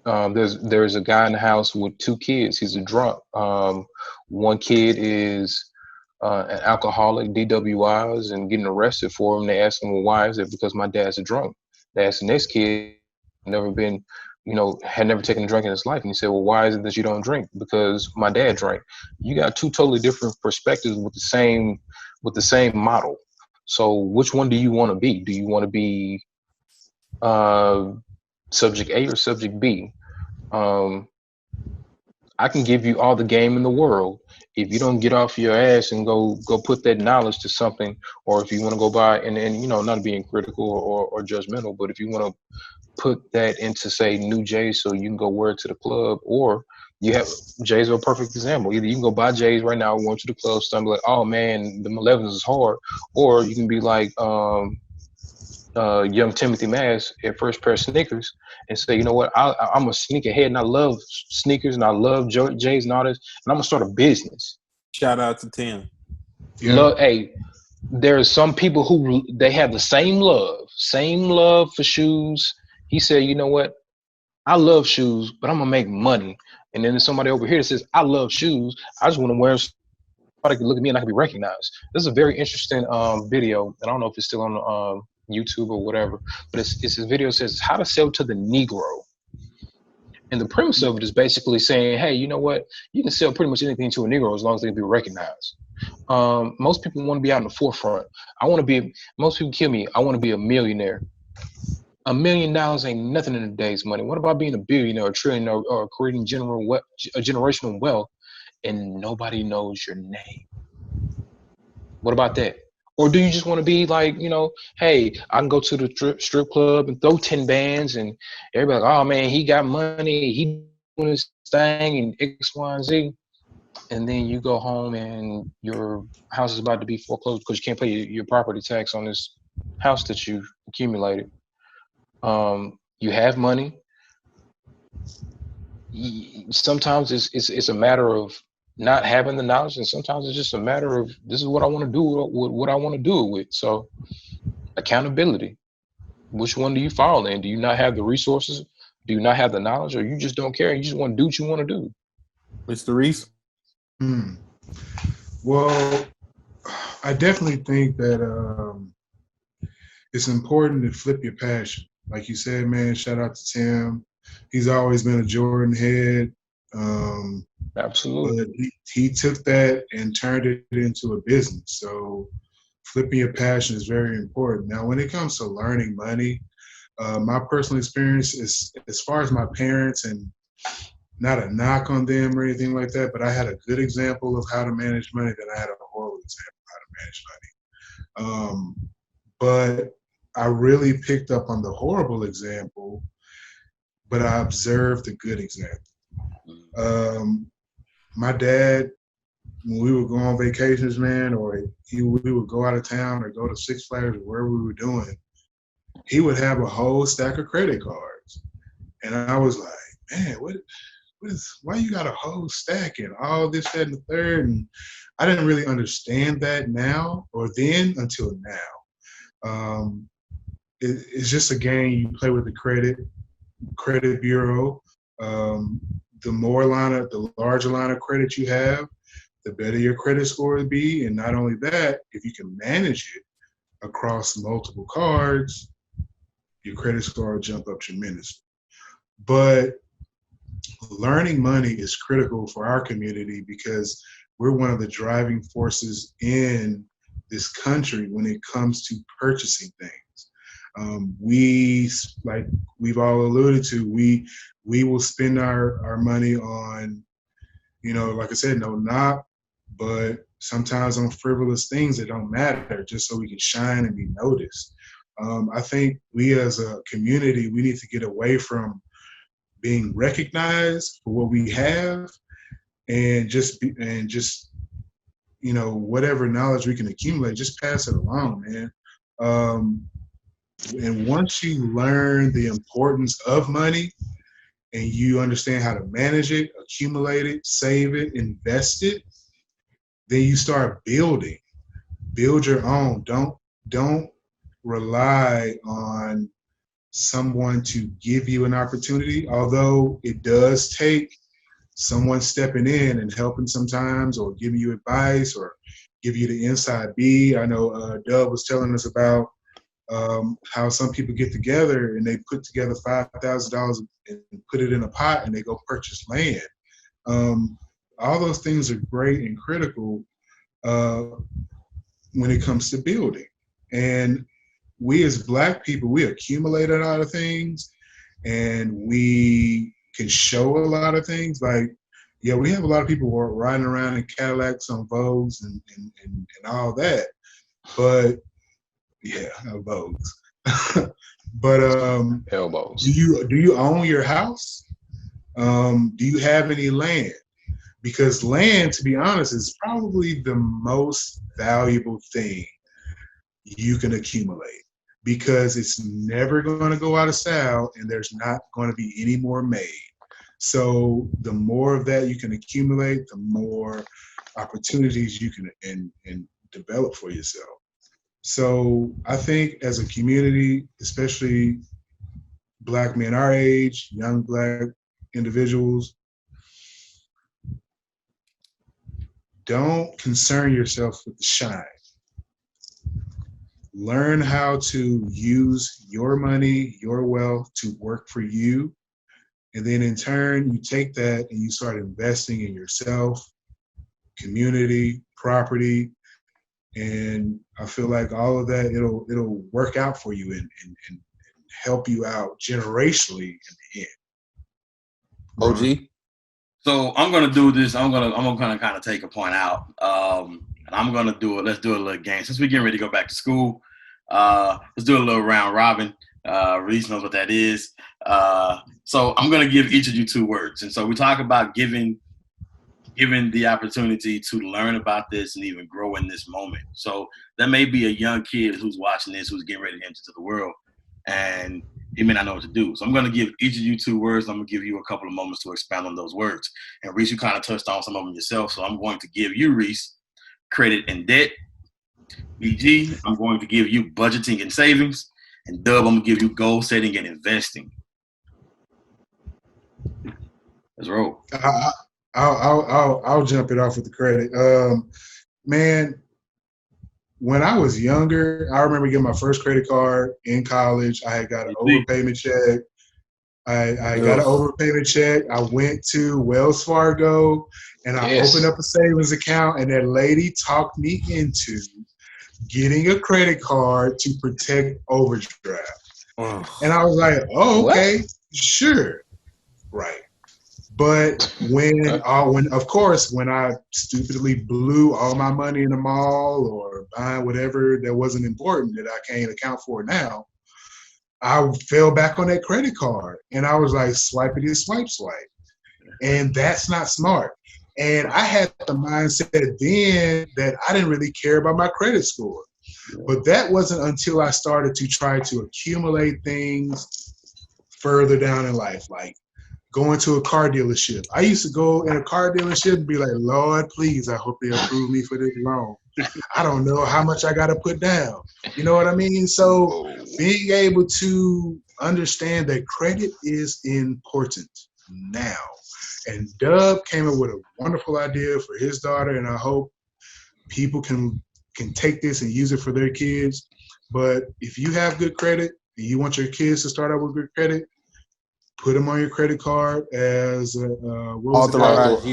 There's a guy in the house with 2 kids. He's a drunk. One kid is an alcoholic, DWIs, and getting arrested for him. They ask him, well, why is it? Because my dad's a drunk. They asked the next kid, had never taken a drink in his life. And he said, well, why is it that you don't drink? Because my dad drank. You got 2 totally different perspectives with the same model. So which one do you want to be? Do you want to be subject A or subject B. Um, I can give you all the game in the world. If you don't get off your ass and go put that knowledge to something, or if you want to go buy and not being critical or judgmental, but if you want to put that into say new J's so you can go wear it to the club, or you have J's are a perfect example. Either you can go buy J's right now, go to the club, stumble like, oh man, the 11s is hard, or you can be like young Timothy Mass at first pair of sneakers and say, you know what, I'm a sneakerhead and I love sneakers and I love J's and all this, and I'm gonna start a business. Shout out to Tim. Yeah. Hey, there are some people who they have the same love for shoes. He said, you know what, I love shoes, but I'm gonna make money. And then there's somebody over here that says, I love shoes, I just want to wear somebody can look at me and I can be recognized. This is a very interesting video, and I don't know if it's still on YouTube or whatever, but it's this video says how to sell to the Negro. And the premise of it is basically saying, hey, you know what? You can sell pretty much anything to a Negro as long as they can be recognized. Most people want to be out in the forefront. Most people kill me. I want to be a millionaire. $1 million ain't nothing in today's money. What about being a billionaire, or trillionaire, or creating generational wealth and nobody knows your name? What about that? Or do you just want to be like, hey, I can go to the strip club and throw 10 bands and everybody like, oh man, he got money, he doing his thing and X, Y, and Z. And then you go home and your house is about to be foreclosed because you can't pay your property tax on this house that you accumulated. You have money. Sometimes it's a matter of not having the knowledge, and sometimes it's just a matter of this is what I want to do with what I want to do it with. So accountability, which one do you fall in? Do you not have the resources? Do you not have the knowledge, or you just don't care and you just want to do what you want to do? Mr. Reese? Well, I definitely think that it's important to flip your passion. Like you said, man, shout out to Tim. He's always been a Jordan head. Absolutely. But he took that and turned it into a business. So flipping your passion is very important. Now, when it comes to learning money, my personal experience is, as far as my parents, and not a knock on them or anything like that, but I had a good example of how to manage money, then I had a horrible example of how to manage money. But I really picked up on the horrible example, but I observed the good example. My dad, when we would go on vacations, man, or we would go out of town or go to Six Flags or wherever we were doing, he would have a whole stack of credit cards. And I was like, man, why you got a whole stack and all this, that, and the third? And I didn't really understand that now or then until now. It's just a game you play with the credit bureau. The larger line of credit you have, the better your credit score would be. And not only that, if you can manage it across multiple cards, your credit score will jump up tremendously. But learning money is critical for our community because we're one of the driving forces in this country when it comes to purchasing things. Like we've all alluded to, we will spend our money on, like I said, no knock, but sometimes on frivolous things that don't matter, just so we can shine and be noticed. I think we as a community, we need to get away from being recognized for what we have, and whatever knowledge we can accumulate, just pass it along, man. And once you learn the importance of money and you understand how to manage it, accumulate it, save it, invest it, then you start build your own. Don't rely on someone to give you an opportunity, although it does take someone stepping in and helping sometimes, or giving you advice, or give you the inside B. I know Dub was telling us about how some people get together and they put together $5,000 and put it in a pot and they go purchase land. All those things are great and critical when it comes to building. And we as Black people, we accumulate a lot of things, and we can show a lot of things. Like, yeah, we have a lot of people who are riding around in Cadillacs on Vogues and all that. But yeah, Vogues. But Elbows. do you own your house? Do you have any land? Because land, to be honest, is probably the most valuable thing you can accumulate, because it's never going to go out of style and there's not going to be any more made. So the more of that you can accumulate, the more opportunities you can and develop for yourself. So I think as a community, especially Black men our age, young Black individuals, don't concern yourself with the shine. Learn how to use your money, your wealth to work for you. And then in turn, you take that and you start investing in yourself, community, property. And I feel like all of that, it'll work out for you and help you out generationally in the end. OG. So I'm gonna do this. I'm gonna kind of take a point out, and I'm gonna do it. Let's do a little game since we're getting ready to go back to school. Let's do a little round robin. Reese knows what that is. So I'm gonna give each of you 2 words, and so we talk about giving the opportunity to learn about this and even grow in this moment. So there may be a young kid who's watching this, who's getting ready to enter the world, and he may not know what to do. So I'm going to give each of you 2 words. I'm going to give you a couple of moments to expand on those words. And Reese, you kind of touched on some of them yourself. So I'm going to give you, Reese, credit and debt. BG, I'm going to give you budgeting and savings. And Dub, I'm going to give you goal setting and investing. Let's roll. I'll jump it off with the credit. Man, when I was younger, I remember getting my first credit card in college. I had got an overpayment check. I got an overpayment check. I went to Wells Fargo and I opened up a savings account, and that lady talked me into getting a credit card to protect overdraft. And I was like, oh, okay, sure. Right. But when I stupidly blew all my money in the mall or buying whatever that wasn't important that I can't account for now, I fell back on that credit card and I was like, swipity swipe. And that's not smart. And I had the mindset then that I didn't really care about my credit score. But that wasn't until I started to try to accumulate things further down in life, like going to a car dealership. I used to go in a car dealership and be like, Lord, please, I hope they approve me for this loan. I don't know how much I got to put down. You know what I mean? So being able to understand that credit is important now. And Dub came up with a wonderful idea for his daughter, and I hope people can take this and use it for their kids. But if you have good credit and you want your kids to start out with good credit, put them on your credit card as authorized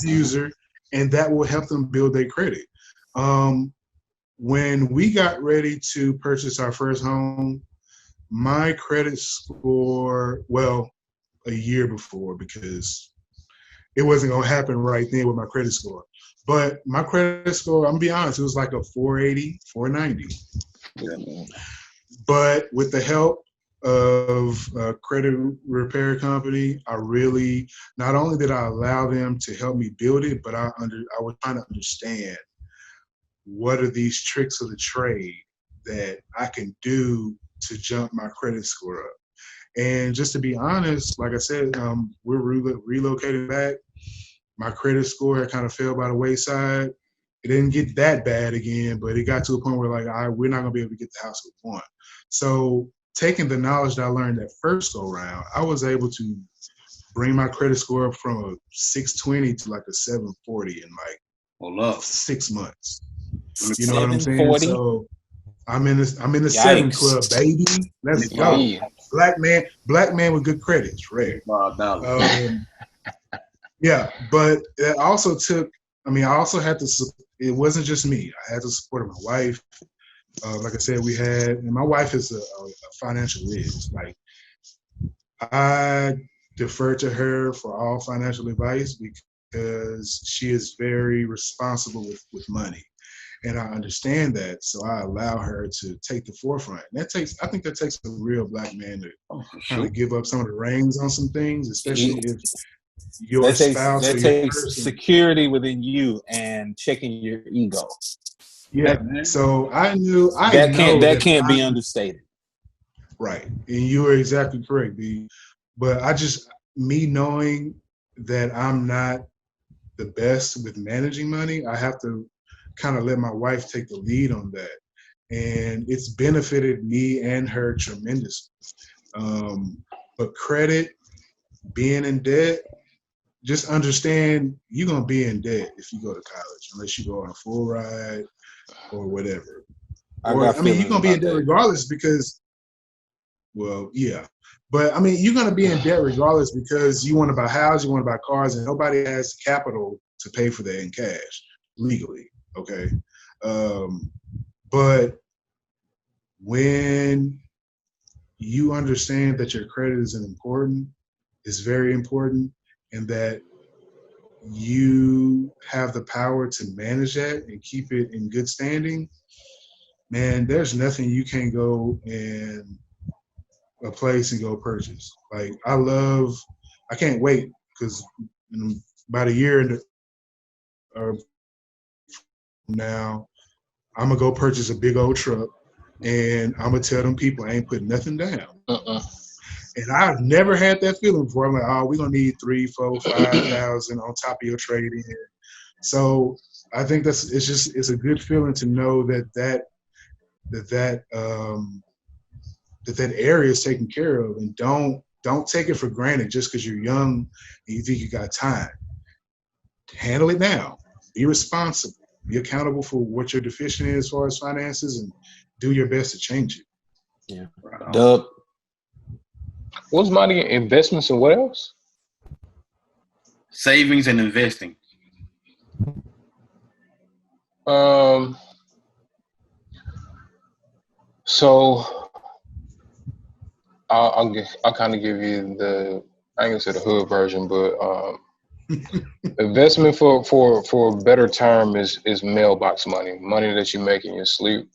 user, and that will help them build their credit. When we got ready to purchase our first home, my credit score, well, a year before, because it wasn't going to happen right then with my credit score. But my credit score, I'm going to be honest, it was like a 480, 490. Yeah. But with the help of a credit repair company, I really, not only did I allow them to help me build it, but I was trying to understand what are these tricks of the trade that I can do to jump my credit score up. And just to be honest, like I said, we're relocating back. My credit score had kind of fell by the wayside. It didn't get that bad again, but it got to a point where we're not gonna be able to get the house we want. So taking the knowledge that I learned that first go round, I was able to bring my credit score up from a 620 to like a 740 in like 6 months. You know what I'm saying? So I'm in the 7 club, baby. Let's go. Black man with good credit. It's rare. Yeah, but it also took, I also had to, it wasn't just me. I had the support of my wife, Like I said, we had, and my wife is a financial whiz. Like, I defer to her for all financial advice because she is very responsible with money. And I understand that, so I allow her to take the forefront. And I think that takes a real black man to kind of give up some of the reins on some things, especially if your spouse or your person. Security within you and checking your ego. Yeah. So I know that can't be understated. Right. And you are exactly correct, B. But me knowing that I'm not the best with managing money, I have to kind of let my wife take the lead on that. And it's benefited me and her tremendously. But credit, being in debt, just understand you're going to be in debt if you go to college, unless you go on a full ride or whatever. You're going to be in debt regardless because, well, yeah. But, you're going to be in debt regardless because you want to buy houses, you want to buy cars, and nobody has capital to pay for that in cash legally, okay? But when you understand that your credit is very important, and that you have the power to manage that and keep it in good standing, man, there's nothing you can't go in a place and go purchase. Like, I can't wait because in about a year now, I'm gonna go purchase a big old truck, and I'm gonna tell them people I ain't putting nothing down. And I've never had that feeling before. I'm like, oh, we're gonna need 3, 4, 5,000 on top of your trade-in. So I think it's a good feeling to know that area is taken care of, and don't take it for granted just because you're young and you think you got time. Handle it now. Be responsible. Be accountable for what your deficient is as far as finances, and do your best to change it. Yeah. Right. Dub. What's money? Investments and what else? Savings and investing. So I'll kind of give you I ain't gonna say the hood version, but investment for a better term is mailbox money that you make in your sleep.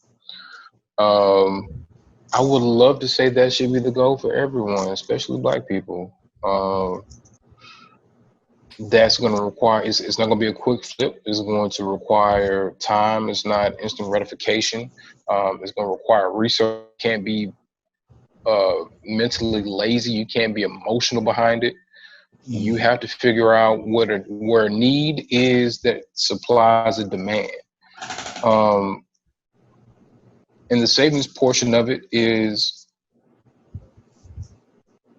I would love to say that should be the goal for everyone, especially Black people. That's going to require, it's not going to be a quick flip. It's going to require time. It's not instant gratification. It's going to require research. You can't be mentally lazy. You can't be emotional behind it. You have to figure out where need is that supplies a demand. And the savings portion of it is,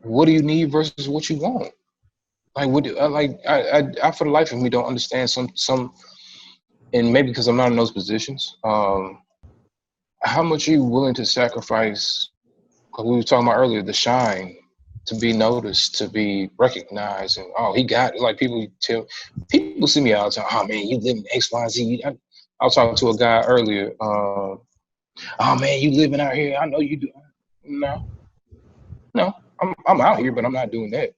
what do you need versus what you want? Like, I for the life of me don't understand some, and maybe because I'm not in those positions. How much are you willing to sacrifice? Because we were talking about earlier, the shine, to be noticed, to be recognized, and he got it. Like, people see me all the time. Oh man, you live in X, Y, Z. I was talking to a guy earlier. Oh man, you living out here? I know you do. No, I'm out here, but I'm not doing that.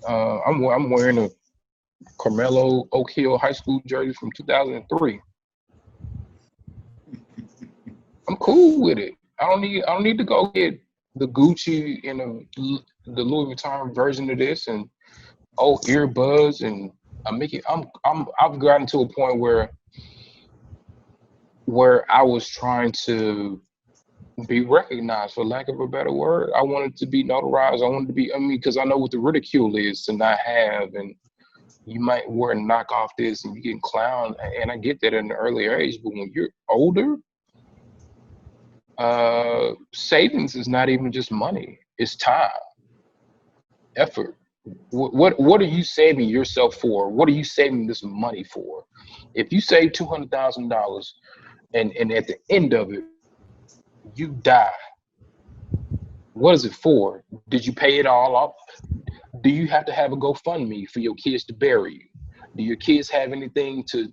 I'm wearing a Carmelo Oak Hill High School jersey from 2003. I'm cool with it. I don't need to go get the Gucci and the Louis Vuitton version of this and earbuds, and I've gotten to a point where I was trying to be recognized, for lack of a better word. I wanted to be notarized. I wanted to be, because I know what the ridicule is to not have, and you might wear a knockoff this and you get clowned, and I get that at an earlier age, but when you're older, savings is not even just money, it's time, effort. What are you saving yourself for? What are you saving this money for? If you save $200,000 and at the end of it, you die, what is it for? Did you pay it all off? Do you have to have a GoFundMe for your kids to bury you? Do your kids have anything to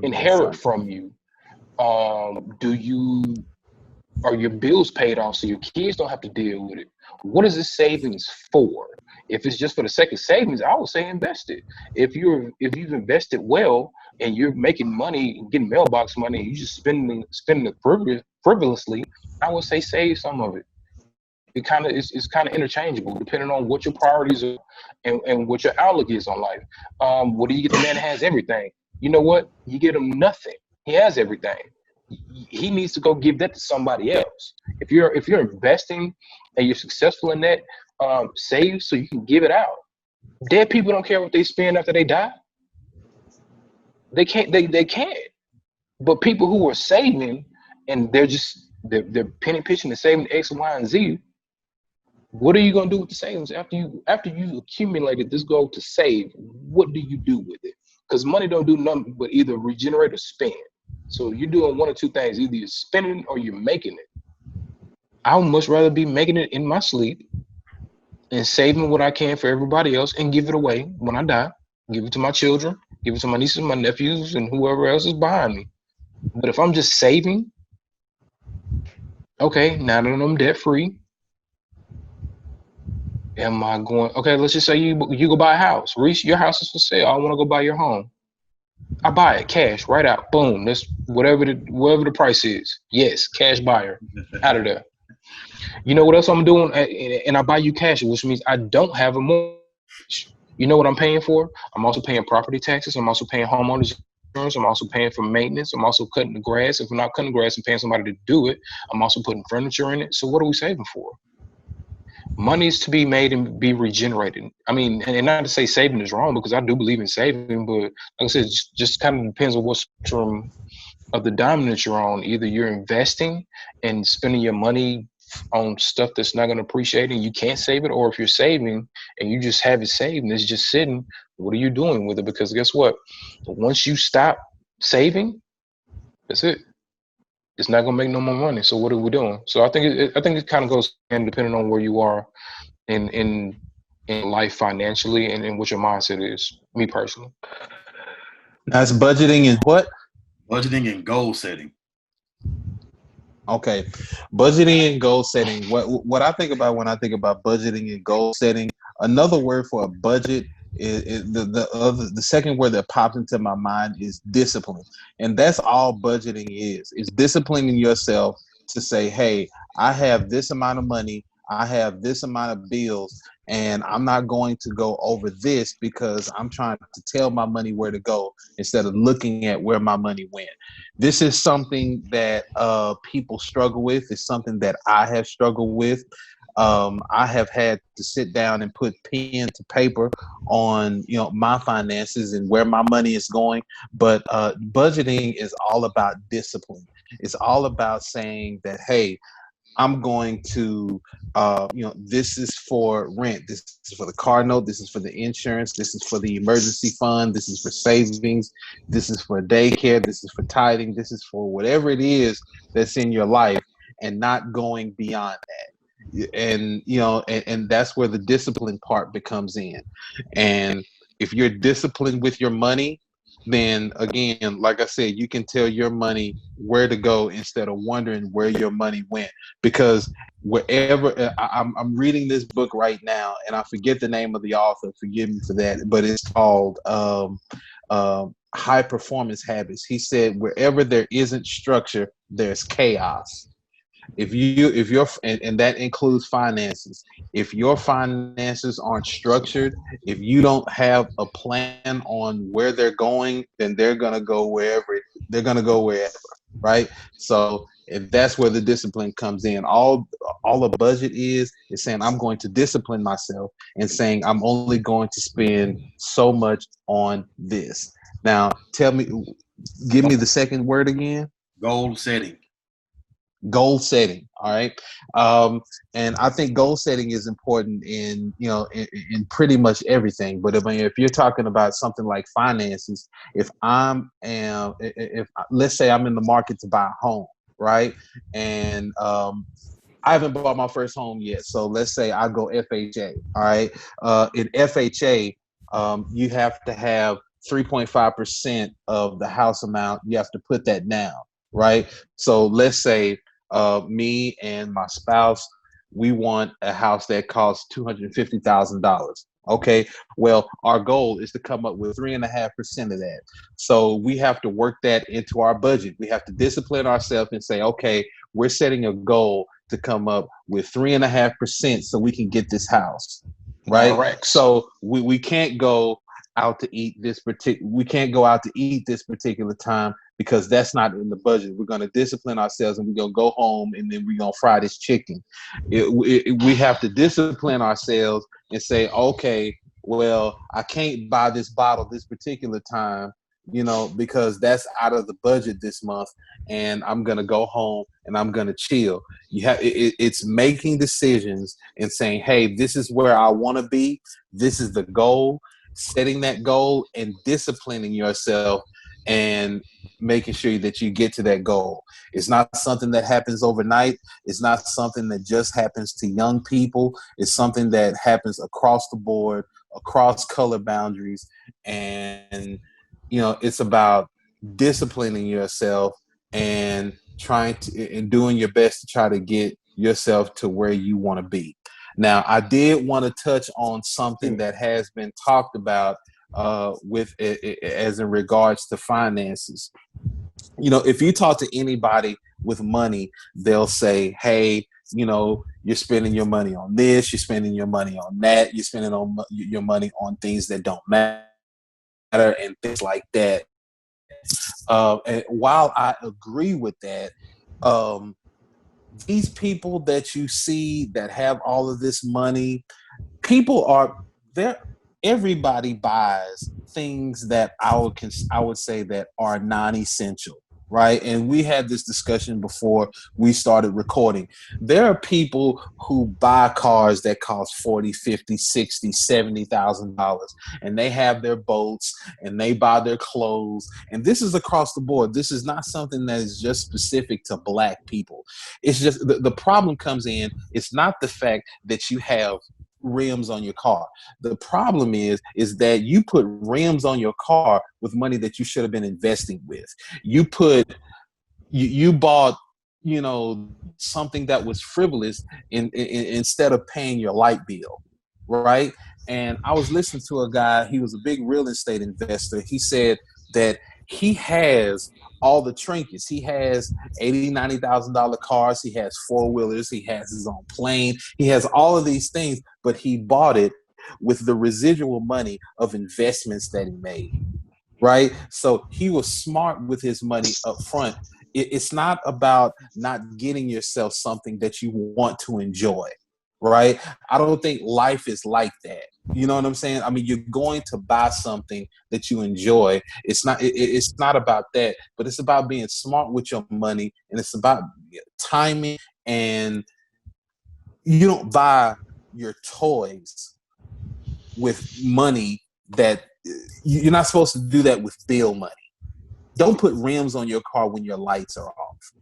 inherit from you? Are your bills paid off so your kids don't have to deal with it? What is this savings for? If it's just for the sake of savings, I would say invest it. If you've invested well and you're making money and getting mailbox money and you just spending it frivolously, I would say save some of it. It's kind of interchangeable depending on what your priorities are and what your outlook is on life. What do you get the man that has everything? You know what? You get him nothing. He has everything. He needs to go give that to somebody else. If you're investing and you're successful in that, save so you can give it out. Dead people don't care what they spend after they die. They can't. They can't. But people who are saving and they're penny pitching and saving X, Y, and Z. What are you gonna do with the savings after you accumulated this goal to save? What do you do with it? Because money don't do nothing but either regenerate or spend. So you're doing one or two things: either you're spending or you're making it. I would much rather be making it in my sleep and saving what I can for everybody else and give it away when I die. Give it to my children, give it to my nieces, my nephews, and whoever else is behind me. But if I'm just saving, okay, now that I'm debt free, am I going? Okay, let's just say you go buy a house. Reese, your house is for sale. I want to go buy your home. I buy it cash right out. Boom. That's whatever the price is. Yes, cash buyer out of there. You know what else I'm doing? And I buy you cash, which means I don't have a mortgage. You know what I'm paying for? I'm also paying property taxes. I'm also paying homeowners insurance. I'm also paying for maintenance. I'm also cutting the grass. If I'm not cutting the grass and paying somebody to do it, I'm also putting furniture in it. So what are we saving for? Money is to be made and be regenerated. I mean, and not to say saving is wrong, because I do believe in saving, but like I said, just kind of depends on what spectrum of the diamond you're on. Either you're investing and spending your money on stuff that's not going to appreciate and you can't save it, or if you're saving and you just have it saved and it's just sitting, what are you doing with it? Because guess what? Once you stop saving, that's it. It's not gonna make no more money. So what are we doing? So I think it kind of goes in depending on where you are in life financially and what your mindset is. Me personally. That's budgeting and what? Budgeting and goal setting. Okay, budgeting and goal setting. What I think about when I think about budgeting and goal setting, another word for a budget is the second word that pops into my mind is discipline, and that's all budgeting is. It's disciplining yourself to say, hey, I have this amount of money, I have this amount of bills, and I'm not going to go over this because I'm trying to tell my money where to go instead of looking at where my money went. This is something that people struggle with. It's something that I have struggled with. I have had to sit down and put pen to paper on, my finances and where my money is going. But budgeting is all about discipline. It's all about saying that, hey, I'm going to, this is for rent. This is for the car note. This is for the insurance. This is for the emergency fund. This is for savings. This is for daycare. This is for tithing. This is for whatever it is that's in your life, and not going beyond that. And that's where the discipline part becomes in. And if you're disciplined with your money, then again, like I said, you can tell your money where to go instead of wondering where your money went. Because wherever I'm reading this book right now, and I forget the name of the author, forgive me for that, but it's called High Performance Habits. He said, wherever there isn't structure, there's chaos. If you're and that includes finances. If your finances aren't structured, if you don't have a plan on where they're going, then they're gonna go wherever. Right? So if that's where the discipline comes in. All a budget is saying I'm going to discipline myself and saying I'm only going to spend so much on this. Now, give me the second word again. Goal setting. Goal setting. All right. And I think goal setting is important in pretty much everything. But I mean, if you're talking about something like finances, if let's say I'm in the market to buy a home, right? And I haven't bought my first home yet. So let's say I go FHA. All right. In FHA, you have to have 3.5% of the house amount. You have to put that down. right? So let's say me and my spouse, we want a house that costs $250,000. Okay, well, our goal is to come up with 3.5% of that. So we have to work that into our budget. We have to discipline ourselves and say, okay, we're setting a goal to come up with 3.5% so we can get this house, right? Correct. So we can't go out to eat this particular time because that's not in the budget. We're going to discipline ourselves and we're going to go home and then we're going to fry this chicken. We have to discipline ourselves and say, okay, well, I can't buy this bottle this particular time, because that's out of the budget this month, and I'm going to go home and I'm going to chill. It's making decisions and saying, hey, this is where I want to be. This is the goal. Setting that goal and disciplining yourself and making sure that you get to that goal. It's not something that happens overnight. It's not something that just happens to young people. It's something that happens across the board, across color boundaries. And, it's about disciplining yourself and doing your best to try to get yourself to where you want to be. Now, I did want to touch on something that has been talked about as in regards to finances. If you talk to anybody with money, they'll say, hey, you're spending your money on this, you're spending your money on that, you're spending your money on things that don't matter and things like that. And while I agree with that, these people that you see that have all of this money, people are there. Everybody buys things that I would say that are non-essential, right? And we had this discussion before we started recording. There are people who buy cars that cost $40, $50, $60, $70,000, and they have their boats and they buy their clothes. And this is across the board. This is not something that is just specific to Black people. It's just the problem comes in. It's not the fact that you have rims on your car. The problem is that you put rims on your car with money that you should have been investing with. You bought, something that was frivolous instead of paying your light bill, right? And I was listening to a guy, he was a big real estate investor. He said that he has all the trinkets. He has $80,000, $90,000 cars. He has four-wheelers. He has his own plane. He has all of these things, but he bought it with the residual money of investments that he made, right? So he was smart with his money up front. It's not about not getting yourself something that you want to enjoy, right? I don't think life is like that. You know what I'm saying? I mean, you're going to buy something that you enjoy. It's not about that, but it's about being smart with your money, and it's about timing. And you don't buy your toys with money that you're not supposed to do that with bill money. Don't put rims on your car when your lights are off.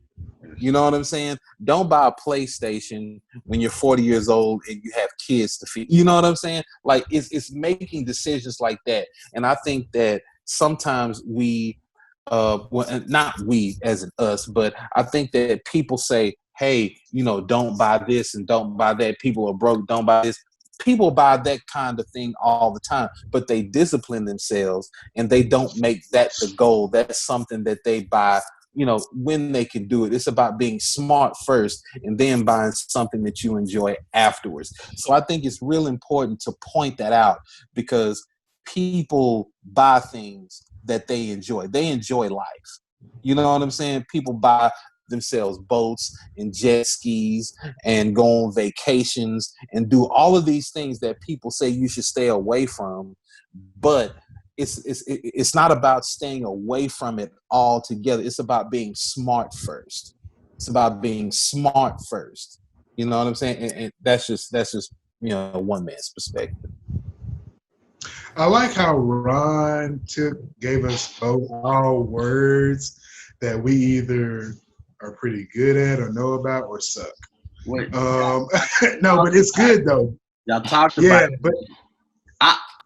You know what I'm saying? Don't buy a PlayStation when you're 40 years old and you have kids to feed. You know what I'm saying? Like it's making decisions like that. And I think that sometimes we, not we as in us, but I think that people say, hey, don't buy this and don't buy that. People are broke, don't buy this. People buy that kind of thing all the time, but they discipline themselves and they don't make that the goal. That's something that they buy, when they can do it. It's about being smart first and then buying something that you enjoy afterwards. So I think it's real important to point that out, because people buy things that they enjoy. They enjoy life. You know what I'm saying? People buy themselves boats and jet skis and go on vacations and do all of these things that people say you should stay away from. But it's not about staying away from it altogether. It's about being smart first. It's about being smart first. You know what I'm saying? And that's just one man's perspective. I like how Ron gave us both all words that we either are pretty good at or know about or suck. Wait, No, but it's good though. y'all talked about it. But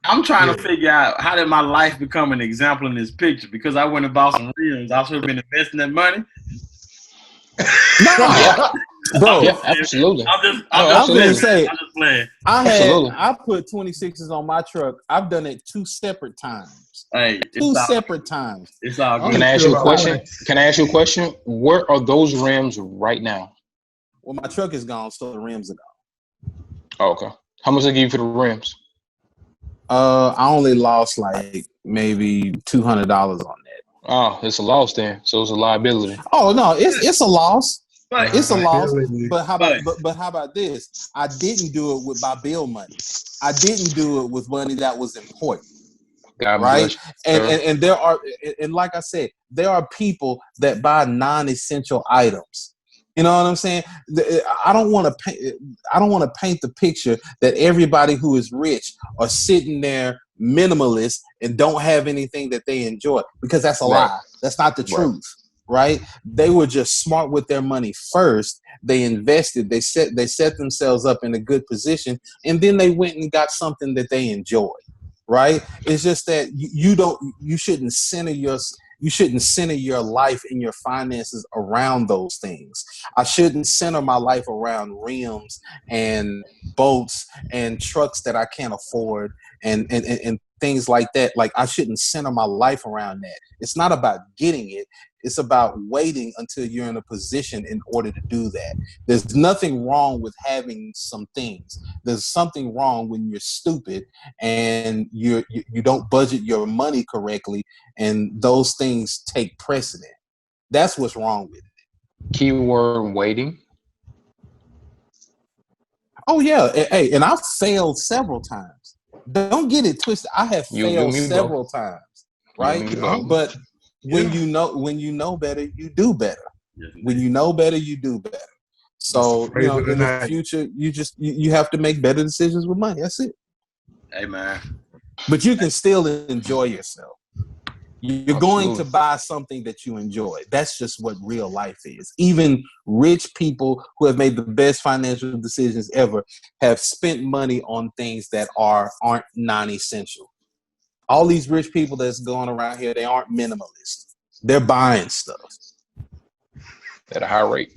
I'm trying to figure out how did my life become an example in this picture because I went and bought some rims. I should have been investing that money. No, bro. Yeah, absolutely. I was gonna say, I'm just playing. I put 26s on my truck. I've done it 2 separate times. Hey, two separate times. It's all good. Can I ask you a question? Can I ask you a question? Where are those rims right now? Well, my truck is gone, so the rims are gone. Oh, okay. How much they give you for the rims? I only lost like maybe $200 on that. Oh, it's a loss then. So it's a liability. Oh no, it's a loss. But It's a loss. But how about but how about this? I didn't do it with my bill money. I didn't do it with money that was important. God right? bless, and there are, and like I said, there are people that buy non-essential items. You know what I'm saying? I don't want to paint the picture that everybody who is rich are sitting there minimalist and don't have anything that they enjoy, because that's a lie. That's not the truth, right? They were just smart with their money first. They invested. They set themselves up in a good position, and then they went and got something that they enjoy. Right? It's just that you shouldn't center your life and your finances around those things. I shouldn't center my life around rims and boats and trucks that I can't afford and things like that. Like, I shouldn't center my life around that. It's not about getting it. It's about waiting until you're in a position in order to do that. There's nothing wrong with having some things. There's something wrong when you're stupid and you don't budget your money correctly, and those things take precedent. That's what's wrong with it. Keyword waiting. Oh yeah, hey, and I've failed several times. Don't get it twisted. I have failed several times, right? But when you know better, you do better. When you know better, you do better. So in the future, you have to make better decisions with money. That's it. Hey man. But you can still enjoy yourself. You're going to buy something that you enjoy. That's just what real life is. Even rich people who have made the best financial decisions ever have spent money on things that aren't non-essential. All these rich people that's going around here, they aren't minimalists. They're buying stuff at a high rate.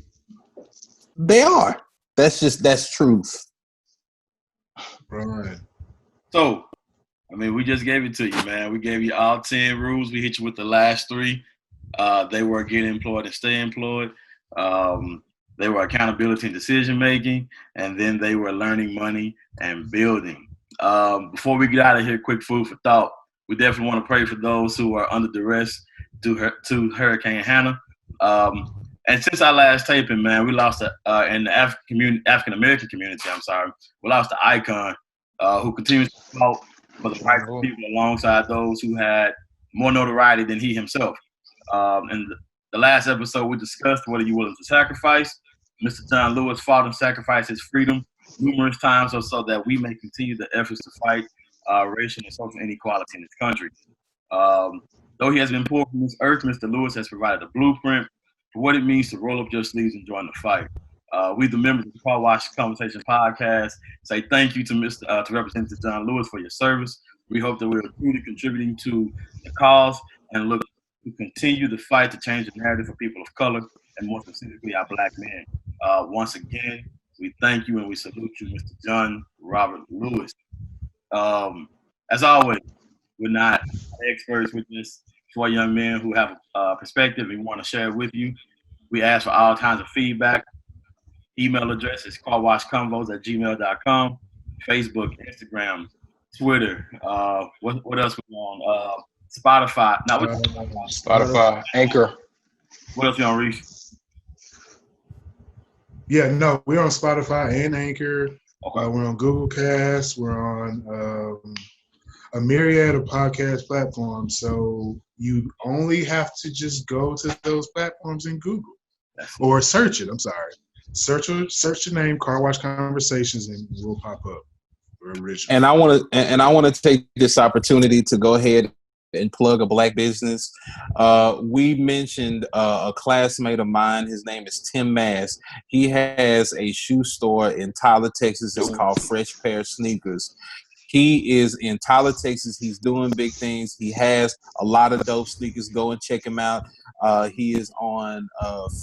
They are. That's truth. Right. So, I mean, we just gave it to you, man. We gave you all 10 rules. We hit you with the last 3. They were get employed and stay employed. They were accountability and decision making, and then they were learning money and building. Before we get out of here, quick food for thought. We definitely want to pray for those who are under duress to Hurricane Hannah. And since our last taping, man, we lost in the African American community. We lost an icon who continues to fight for the rights of people alongside those who had more notoriety than he himself. In the last episode, we discussed what are you willing to sacrifice. Mr. John Lewis fought and sacrificed his freedom numerous times so that we may continue the efforts to fight racial and social inequality in this country. Though he has been pulled from this earth, Mr. Lewis has provided a blueprint for what it means to roll up your sleeves and join the fight. We, the members of the CarWash Conversation podcast, say thank you to Representative John Lewis for your service. We hope that we're truly contributing to the cause and look to continue the fight to change the narrative for people of color and more specifically our Black men. Once again, we thank you and we salute you, Mr. John Robert Lewis. As always, we're not experts with this. 4 young men who have a perspective and want to share it with you. We ask for all kinds of feedback. Email address is carwashconvos@gmail.com. Facebook, Instagram, Twitter. What else we on? Spotify. Spotify, Anchor. What else you on, Reese? Yeah, no, we're on Spotify and Anchor. Okay. We're on Google Cast. We're on a myriad of podcast platforms. So you only have to just go to those platforms and Google or search it. I'm sorry. Search the name CarWash Conversations and we'll pop up. We're original. And I want to take this opportunity to go ahead and plug a Black business. We mentioned a classmate of mine. His name is Tim Mass. He has a shoe store in Tyler, Texas. It's called Fresh Pair Sneakers. He is in Tyler, Texas. He's doing big things. He has a lot of dope sneakers. Go and check him out. He is on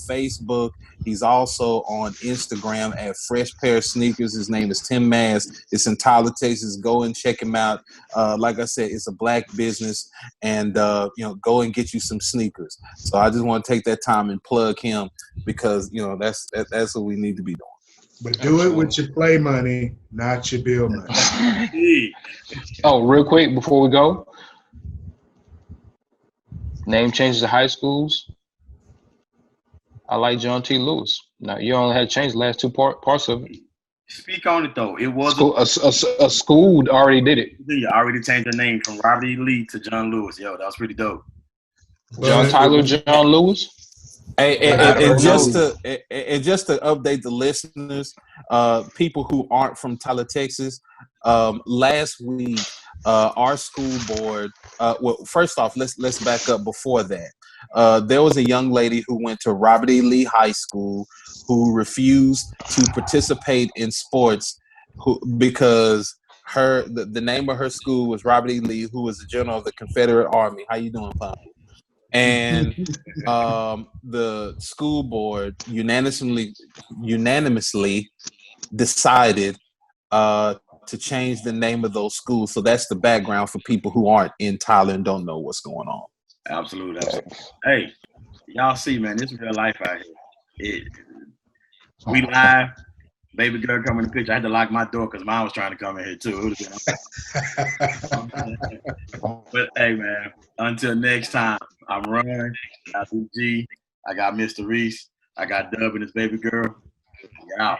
Facebook. He's also on Instagram at Fresh Pair of Sneakers. His name is Tim Mass. It's in Tyler, Texas. Go and check him out. Like I said, it's a black business, and go and get you some sneakers. So I just want to take that time and plug him because that's what we need to be doing. But do it with your play money, not your bill money. Oh, real quick before we go, name changes of high schools. I like John T. Lewis. Now you only had to change the last two parts of it. Speak on it though. It was a school already did it. Yeah, already changed the name from Robert E. Lee to John Lewis. Yo, that was pretty dope. John Tyler, John Lewis. And just to update the listeners, people who aren't from Tyler, Texas, last week our school board. Well, first off, let's back up before that. There was a young lady who went to Robert E. Lee High School who refused to participate in sports because the name of her school was Robert E. Lee, who was a general of the Confederate Army. How you doing, Pop? And the school board unanimously decided to change the name of those schools. So that's the background for people who aren't in Tyler and don't know what's going on. Absolutely. Hey, y'all see, man, this is real life out here. We live. Baby girl come in the picture. I had to lock my door because mine was trying to come in here too. But hey, man, until next time, I'm Ron. I got BG. I got Mr. Reese. I got Dub and his baby girl. We out.